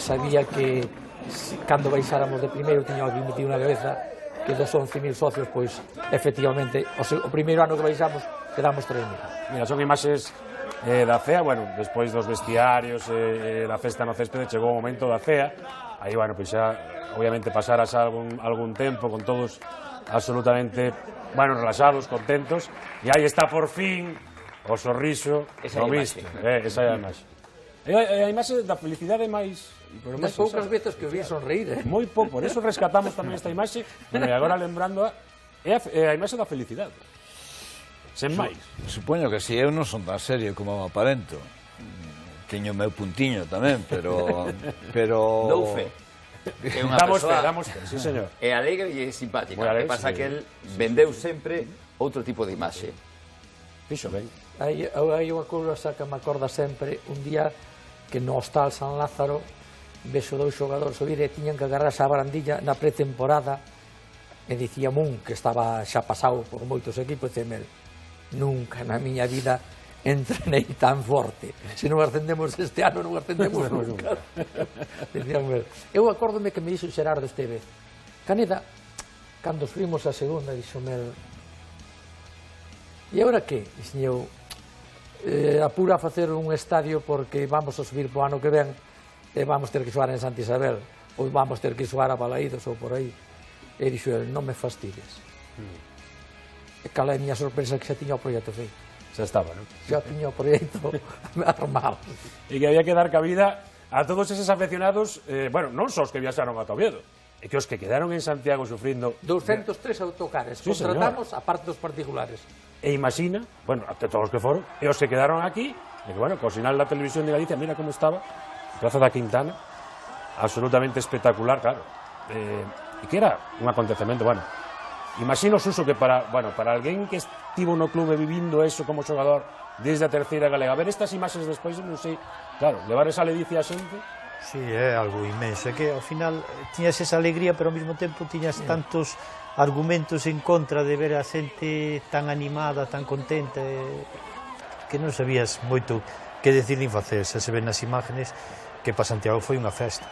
Speaker 5: Sabía que cando baixáramos de primeiro tiña que metido na cabeza que dos 11.000 socios, pois, efectivamente, o primeiro ano que baixamos quedamos 3.000.
Speaker 4: Mira, son imaxes da cea, bueno, despois dos vestiarios e da festa no céspede chegou o momento da cea, aí, bueno, pois xa, obviamente, pasaras algún tempo con todos absolutamente, bueno, relaxados, contentos, e aí está por fin o sorriso no misto. Esa é a imaxe. É a imaxe da felicidade máis...
Speaker 5: Das poucas veces que o vi sonreír,
Speaker 4: moi pouco, por eso rescatamos tamén esta imaxe, e agora lembrando é a imaxe da felicidade. Sen máis.
Speaker 6: Supoño que si eu non son tan serio como aparento. Teño o meu puntiño tamén, pero...
Speaker 8: Dou fe. É unha persoa...
Speaker 4: Damos fe, sí, señor.
Speaker 8: É alegre e simpática. O que pasa que el vendeu sempre outro tipo de imaxe.
Speaker 4: Fixo ben.
Speaker 5: Hai unha cousa que me acorda sempre, un día que no hostal San Lázaro vexo dous xogadores subir e tiñan que agarrarse a barandilla na pretemporada e dicía Mun, que estaba xa pasado por moitos equipos, e diceme, nunca na miña vida entrenei tan forte. Se non ascendemos este ano, non ascendemos nunca. Eu acórdome que me dixo Xerardo Estevez, Caneda, cando subimos a segunda, dixome, e agora que? Dixen eu, apura a facer un estadio porque vamos a subir po ano que ven e vamos ter que xogar en Santa Isabel ou vamos ter que xogar a Balaídos ou por aí. E dixo el, non me fastidies. E cala é a miña sorpresa que xa tiña o proxecto feito.
Speaker 4: Xa estaba, non?
Speaker 5: Xa tiña o proxecto armado.
Speaker 4: E que había que dar cabida a todos eses afeccionados, bueno, non só os que viaxaron a Oviedo, e que os que quedaron en Santiago sufrindo...
Speaker 5: 203 autocares, contratamos a parte dos particulares.
Speaker 4: E imagina, bueno, até todos os que foron, e os que quedaron aquí, e que, bueno, co sinal da televisión de Galicia, mira como estaba, a Praza da Quintana, absolutamente espectacular, claro. E que era un acontecemento, bueno, imagino, Suso, que para alguén que estivo no clube vivindo eso como xogador desde a terceira galega, ver estas imaxes despois, non sei, claro, levar esa ledicia a xente...
Speaker 7: Sí, é algo inmenso, é que ao final tiñas esa alegría, pero ao mesmo tempo tiñas tantos argumentos en contra de ver a xente tan animada, tan contenta, que non sabías moito que decir nin facer. Se ven nas imágenes que para Santiago foi unha festa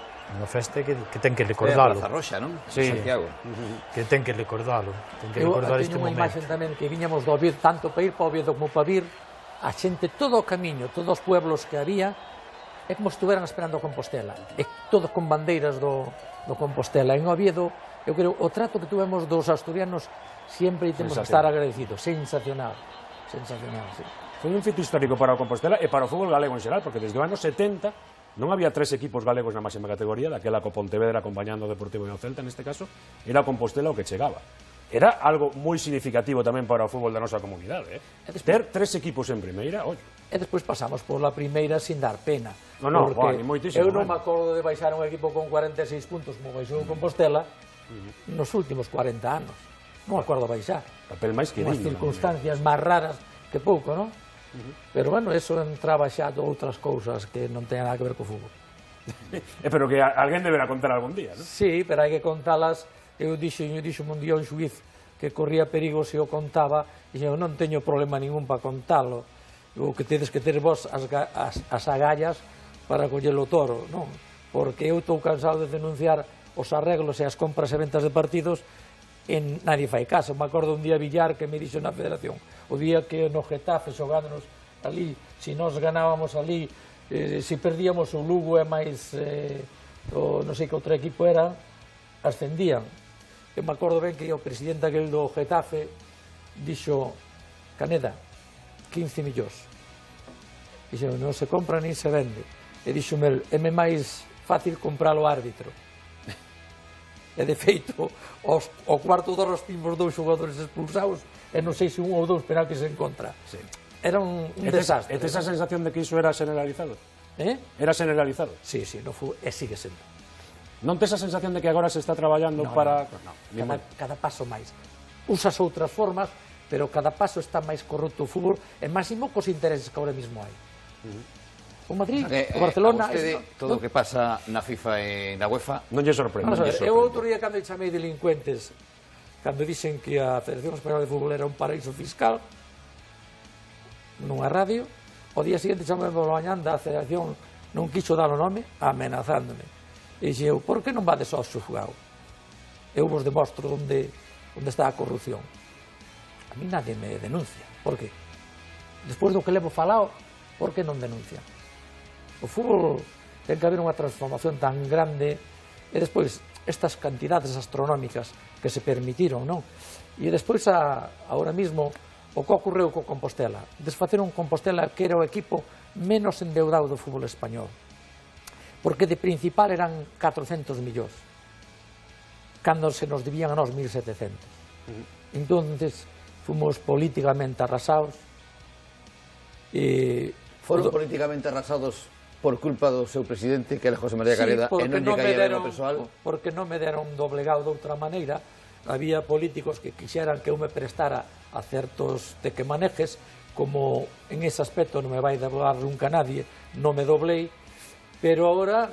Speaker 7: que ten que recordalo.
Speaker 8: Praza Roxa, non?
Speaker 7: Sí,
Speaker 8: Santiago.
Speaker 7: Que ten que recordalo, ten que recordar este momento.
Speaker 5: Eu teño unha imagen tamén que viñamos do Oviedo, tanto para ir para Oviedo como para vir, a xente, todo o camiño, todos os pueblos que había, é como se estuveran esperando a Compostela, e todos con bandeiras do Compostela. En Oviedo, eu creo, o trato que tuvemos dos asturianos sempre temos que estar agradecidos. Sensacional, sensacional, sí.
Speaker 4: Foi un fito histórico para o Compostela e para o fútbol galego en xeral, porque desde o ano 70 non había 3 equipos galegos na máxima categoría, daquela co Pontevedra acompañando o Deportivo e o Celta, neste caso, era o Compostela o que chegaba. Era algo moi significativo tamén para o fútbol da nosa comunidade, ter 3 equipos en primeira, oi.
Speaker 5: E despois pasamos pola primeira sin dar pena.
Speaker 4: Non,
Speaker 5: porque
Speaker 4: moitísimo.
Speaker 5: Eu non me acordo de baixar un equipo con 46 puntos como baixou o Compostela nos últimos 40 anos. Non me acordo baixar.
Speaker 4: Papel máis que
Speaker 5: unhas circunstancias máis raras que pouco, non? Pero, bueno, eso entraba xa de outras cousas que non teñen nada que ver co fútbol.
Speaker 4: Pero que alguén deberá contar algún día, non?
Speaker 5: Sí, pero hai que contalas. Eu dixo un día un xuiz que corría perigo se o contaba, e eu non teño problema ningún para contalo. O que tedes que ter vos as agallas para coller o toro, non? Porque eu estou cansado de denunciar os arreglos e as compras e ventas de partidos e nadie fai caso. Me acordo un día Villar que me dixo na Federación, o día que no Getafe xogándonos ali, se nós ganábamos ali, se perdíamos o Lugo e máis non sei que outro equipo era, ascendían. Eu me acordo ben que o presidente aquel do Getafe dixo, Caneda, 15 millóns. Dixo, non se compra nin se vende. E dixo, é máis fácil comprar o árbitro. E de feito, ao cuarto de horas timos 2 xogadores expulsados e non sei se un ou 2 penaltis en contra. Era un desastre.
Speaker 4: E tes a sensación de que iso era generalizado? Era generalizado?
Speaker 5: Sí, e sigue sendo.
Speaker 4: Non tes a sensación de que agora se está traballando para...
Speaker 5: Cada paso máis. usas outras formas, pero cada paso está máis corrupto o fútbol, e máximo cos intereses que ahora mismo hai. O Madrid, o Barcelona...
Speaker 8: Todo o que pasa na FIFA e na UEFA
Speaker 4: non lle sorprende.
Speaker 5: Eu outro día, cando chamei delincuentes, cando dixen que a Federación Española de Fútbol era un paraíso fiscal, nunha radio, o día seguinte chamei pola mañán da Federación, non quiso dar o nome, amenazándome. E dixe eu, por que non vades ao xulgado? Eu vos demostro onde está a corrupción. A mí nadie me denuncia. Por que? Despois do que levo falado, por que non denuncian? O fútbol ten que haber unha transformación tan grande e despois estas cantidades astronómicas que se permitiron, non? E despois ahora mismo o que ocorreu co Compostela, desfaceron Compostela que era o equipo menos endeudado do fútbol español, porque de principal eran 400 millóns cando se nos debían a nós 1.700. Entonces fomos políticamente arrasados e
Speaker 8: foron políticamente arrasados por culpa do seu presidente, que era José María Caneda, e non lle caía ben o persoal.
Speaker 5: Porque non me deron doblegado de outra maneira. Había políticos que quixeran que eu me prestara a certos tequemanejes, como en ese aspecto non me vai doblar nunca nadie, non me doblei, pero agora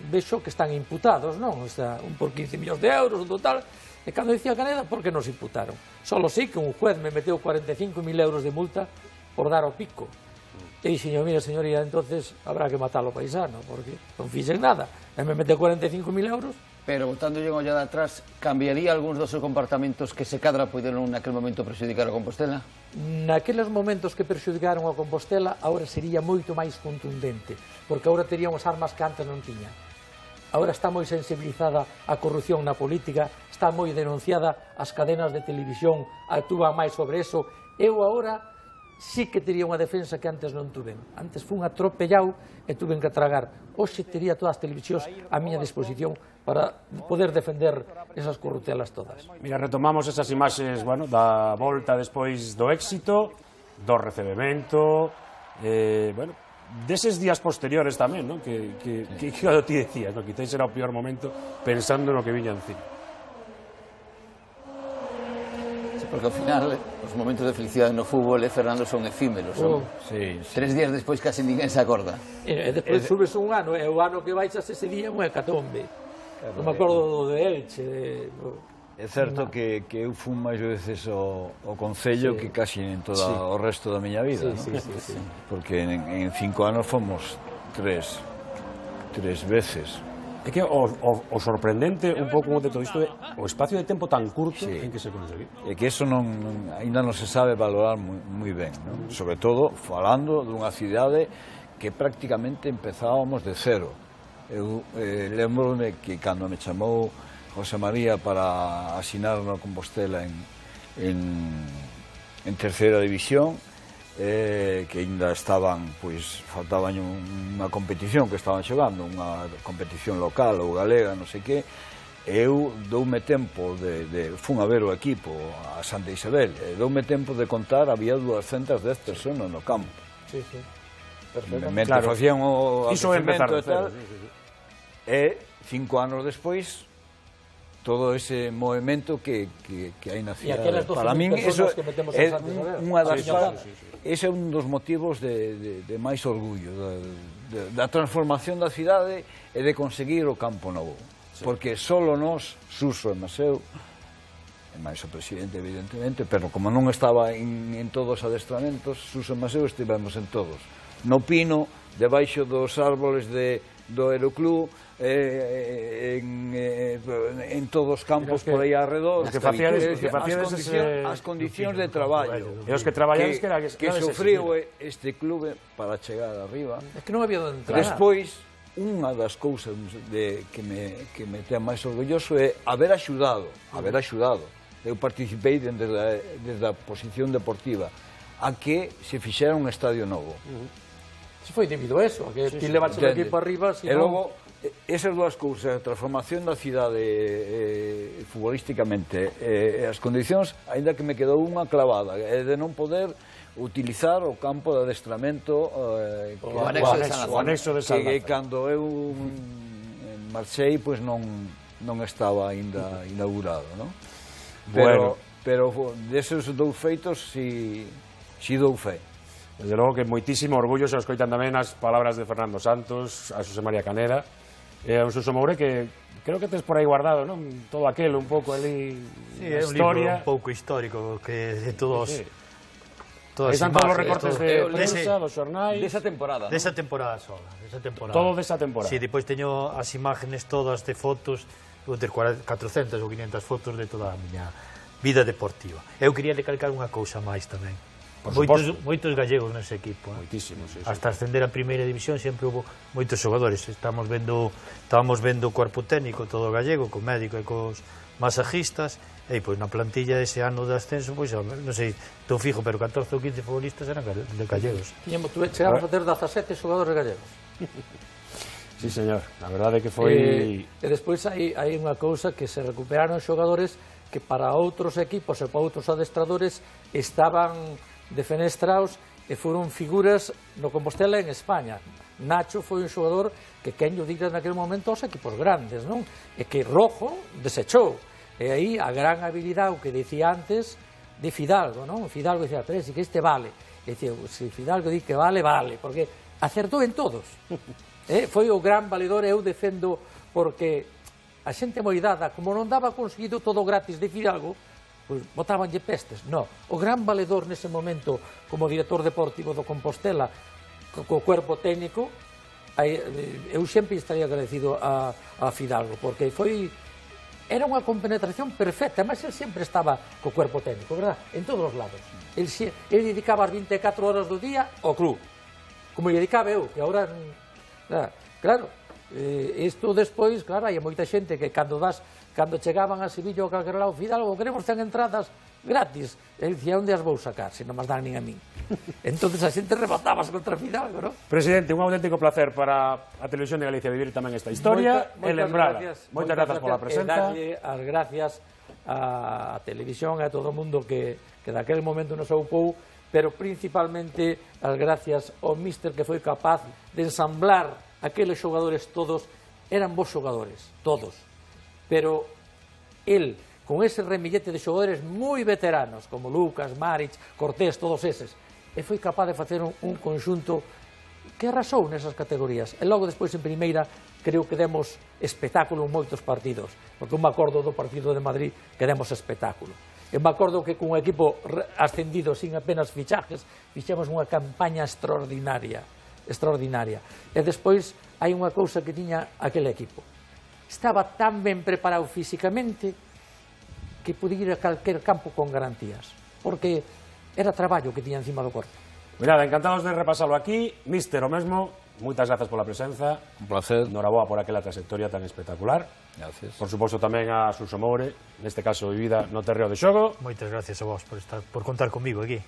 Speaker 5: vexo que están imputados, non? O sea, un por 15 millóns de euros, un total, e cando dicía Caneda, por que nos imputaron? Solo sei que un juez me meteu 45.000 euros de multa por dar o pico. E dixen, mira, señoría, entonces habrá que matar o paisano, porque non fixen nada. E me mete 45.000 euros.
Speaker 8: Pero, botándolle unha ollada atrás, cambiaría algúns dos seus comportamentos que se cadra poderon naquel momento prexudicar a Compostela?
Speaker 5: Naqueles momentos que prexudicaron a Compostela, agora sería moito máis contundente, porque agora teríamos armas que antes non tiña. Agora está moi sensibilizada a corrupción na política, está moi denunciada, as cadenas de televisión actúan máis sobre eso. Eu agora sí que tería unha defensa que antes non tuven. Antes fun atropellado e tuven que tragar. Hoxe tería todas as televisións a miña disposición para poder defender esas corruptelas todas.
Speaker 4: Mira, retomamos esas imaxes, bueno, da volta despois do éxito, do recebemento, bueno, deses días posteriores tamén, non? Que ti decías, non? Quizás era o peor momento pensando no que viña encima.
Speaker 8: Porque ao final os momentos de felicidade no fútbol, Fernando, son efímeros.
Speaker 6: Sí.
Speaker 8: 3 días despois casi ninguén se acorda.
Speaker 5: E despois subes un ano, e o ano que baixas ese día é un hecatombe. Non me acordo de Elche.
Speaker 6: É certo que eu fun máis veces ao Concello que casi en todo o resto da miña vida, porque en 5 anos fomos 3 veces.
Speaker 4: É que o sorprendente un pouco de todo isto é o espacio de tempo tan curto en que se conseguiu.
Speaker 6: É que eso ainda non se sabe valorar moi ben, non? Sobre todo falando dunha cidade que prácticamente empezábamos de cero. Eu lembro-me que cando me chamou José María para asinar no Compostela en terceira división, que ainda estaban, pois, faltaban unha competición que estaban xogando, unha competición local ou galega, non sei que, eu doume tempo fun a ver o equipo a Santa Isabel, doume tempo de contar, había 210 personas no campo.
Speaker 5: Sí.
Speaker 6: Mentre facían o aquecemento e tal, e 5 anos despois todo ese movimento que hai na cidade. Para min, eso é unha das ese é un dos motivos de máis orgullo da transformación da cidade e de conseguir o Campo Novo, porque solo nós, Suso e Maseu, e máis o presidente evidentemente, pero como non estaba en todos os adestramentos, Suso e Maseu estivemos en todos, no Pino, debaixo dos árboles do Aeroclub, en todos os campos por aí alrededor, as condicións de traballo
Speaker 4: e os que traballáis
Speaker 6: que sufriu este clube para chegar arriba.
Speaker 5: É que non había onde entrar.
Speaker 6: Despois, unha das cousas que me ten máis orgulloso é haber axudado. Eu participei desde a posición deportiva a que se fixera un estadio novo.
Speaker 5: Se foi debido a eso, a que ti levaste o equipo arriba.
Speaker 6: E logo, esas dúas cousas, a transformación da cidade futbolísticamente e as condicións, aínda que me quedou unha clavada, é de non poder utilizar o campo de adestramento
Speaker 8: o anexo de San
Speaker 6: que cando eu marchei, pois non estaba aínda inaugurado, non? pero deses dous feitos si dou fe.
Speaker 4: Desde logo que moitísimo orgullo se escoitan tamén as palabras de Fernando Santos, a Xosé María Caneda, e a un Suso Moure que creo que tes por aí guardado, non? Todo aquelo un pouco ali,
Speaker 7: é un libro un pouco histórico que de todos...
Speaker 4: Aí están todos os recortes de prensa, dos xornais...
Speaker 8: Desa temporada, non?
Speaker 7: Desa temporada sola, desa temporada.
Speaker 4: Todo desa temporada.
Speaker 7: Si, depois teño as imágenes todas de fotos, vou ter 400 ou 500 fotos de toda a miña vida deportiva. Eu quería recalcar unha cousa máis tamén. Moitos gallegos nese equipo.
Speaker 4: Moitísimos, sí.
Speaker 7: Hasta ascender a primeira división sempre houve moitos xogadores. Estábamos vendo o cuerpo técnico todo gallego, co médico e cos masajistas, e pois na plantilla ese ano de ascenso, pois non sei, estou fijo, pero 14 ou 15 futbolistas eran de gallegos.
Speaker 5: Chegamos a ter 17 xogadores gallegos.
Speaker 4: Sí, señor, a verdade que foi...
Speaker 5: E despois hai unha cousa que se recuperaron xogadores que para outros equipos e para outros adestradores estaban defenestrados e foron figuras no Compostela en España. Nacho foi un xogador que quen lle diga naquele momento aos equipos grandes, non? E que Rojo desechou. E aí a gran habilidade, o que dicía antes, de Fidalgo, non? Fidalgo dicía, pero si que este vale. E dicía, se Fidalgo di que vale, vale, porque acertou en todos. Foi o gran valedor, eu defendo, porque a xente moi dada, como non daba conseguido todo gratis de Fidalgo, pois botabanlle pestes. No, o gran valedor nese momento como director deportivo do Compostela co cuerpo técnico, eu sempre estaría agradecido a Fidalgo, porque era unha compenetración perfecta, mas ele sempre estaba co cuerpo técnico, verdad? En todos os lados. Ele dedicaba as 24 horas do día ao club, como lle dedicaba eu, que agora, claro, isto despois, claro, hai moita xente que cando chegaban a Sevilla ou calquer lado, Fidalgo, queremos ter entradas gratis. Ele dicía, onde as vou sacar, se non mas dan nin a min? Entonces a xente rebotabas contra Fidalgo, non?
Speaker 4: Presidente, un auténtico placer para a Televisión de Galicia vivir tamén esta historia e lembrala. Moitas grazas pola presenza.
Speaker 5: E darlle as gracias á Televisión e a todo o mundo que daquele momento nos oupou, pero principalmente as gracias ao míster que foi capaz de ensamblar aqueles xogadores todos, eran bons xogadores, todos. Pero el, con ese remillete de xogadores moi veteranos, como Lucas, Maric, Cortés, todos eses, e foi capaz de facer un conxunto que arrasou nesas categorías. E logo despois en primeira creo que demos espectáculo en moitos partidos, porque eu me acordo do partido de Madrid que demos espectáculo. Eu me acordo que con un equipo ascendido sin apenas fichajes, fixemos unha campaña extraordinaria. E despois hai unha cousa que tiña aquele equipo. Estaba tan ben preparado físicamente que podía ir a calquer campo con garantías, porque era traballo que tiña encima do corpo.
Speaker 4: Mirada, encantados de repasarlo aquí. Míster, o mesmo, moitas grazas pola presenza.
Speaker 6: Un placer.
Speaker 4: Noraboa por aquela trayectoria tan espectacular.
Speaker 6: Gracias.
Speaker 4: Por suposto tamén a Suso Moure, neste caso vivida no terreo de xogo.
Speaker 7: Moitas gracias a vos por contar comigo aquí.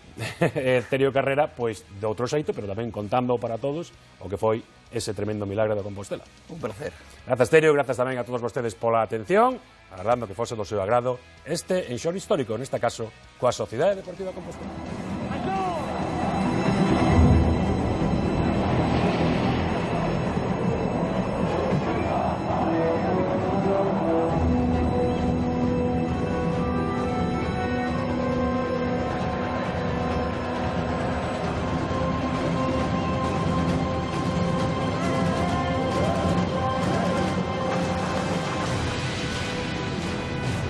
Speaker 4: Terio Carrera, pois, de outro xeito, pero tamén contando para todos o que foi ese tremendo milagre do Compostela.
Speaker 8: Un placer.
Speaker 4: Grazas, Terio, grazas tamén a todos vostedes pola atención, agardando que fose do seu agrado este enxor histórico, neste caso, coa Sociedade Deportiva Compostela.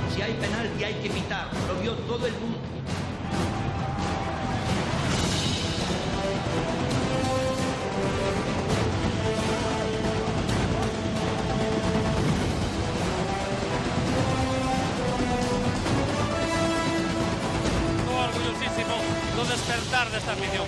Speaker 9: Si hay penalti hay que pitar, lo vio todo el mundo.
Speaker 14: Orgullosísimo do despertar desta afición.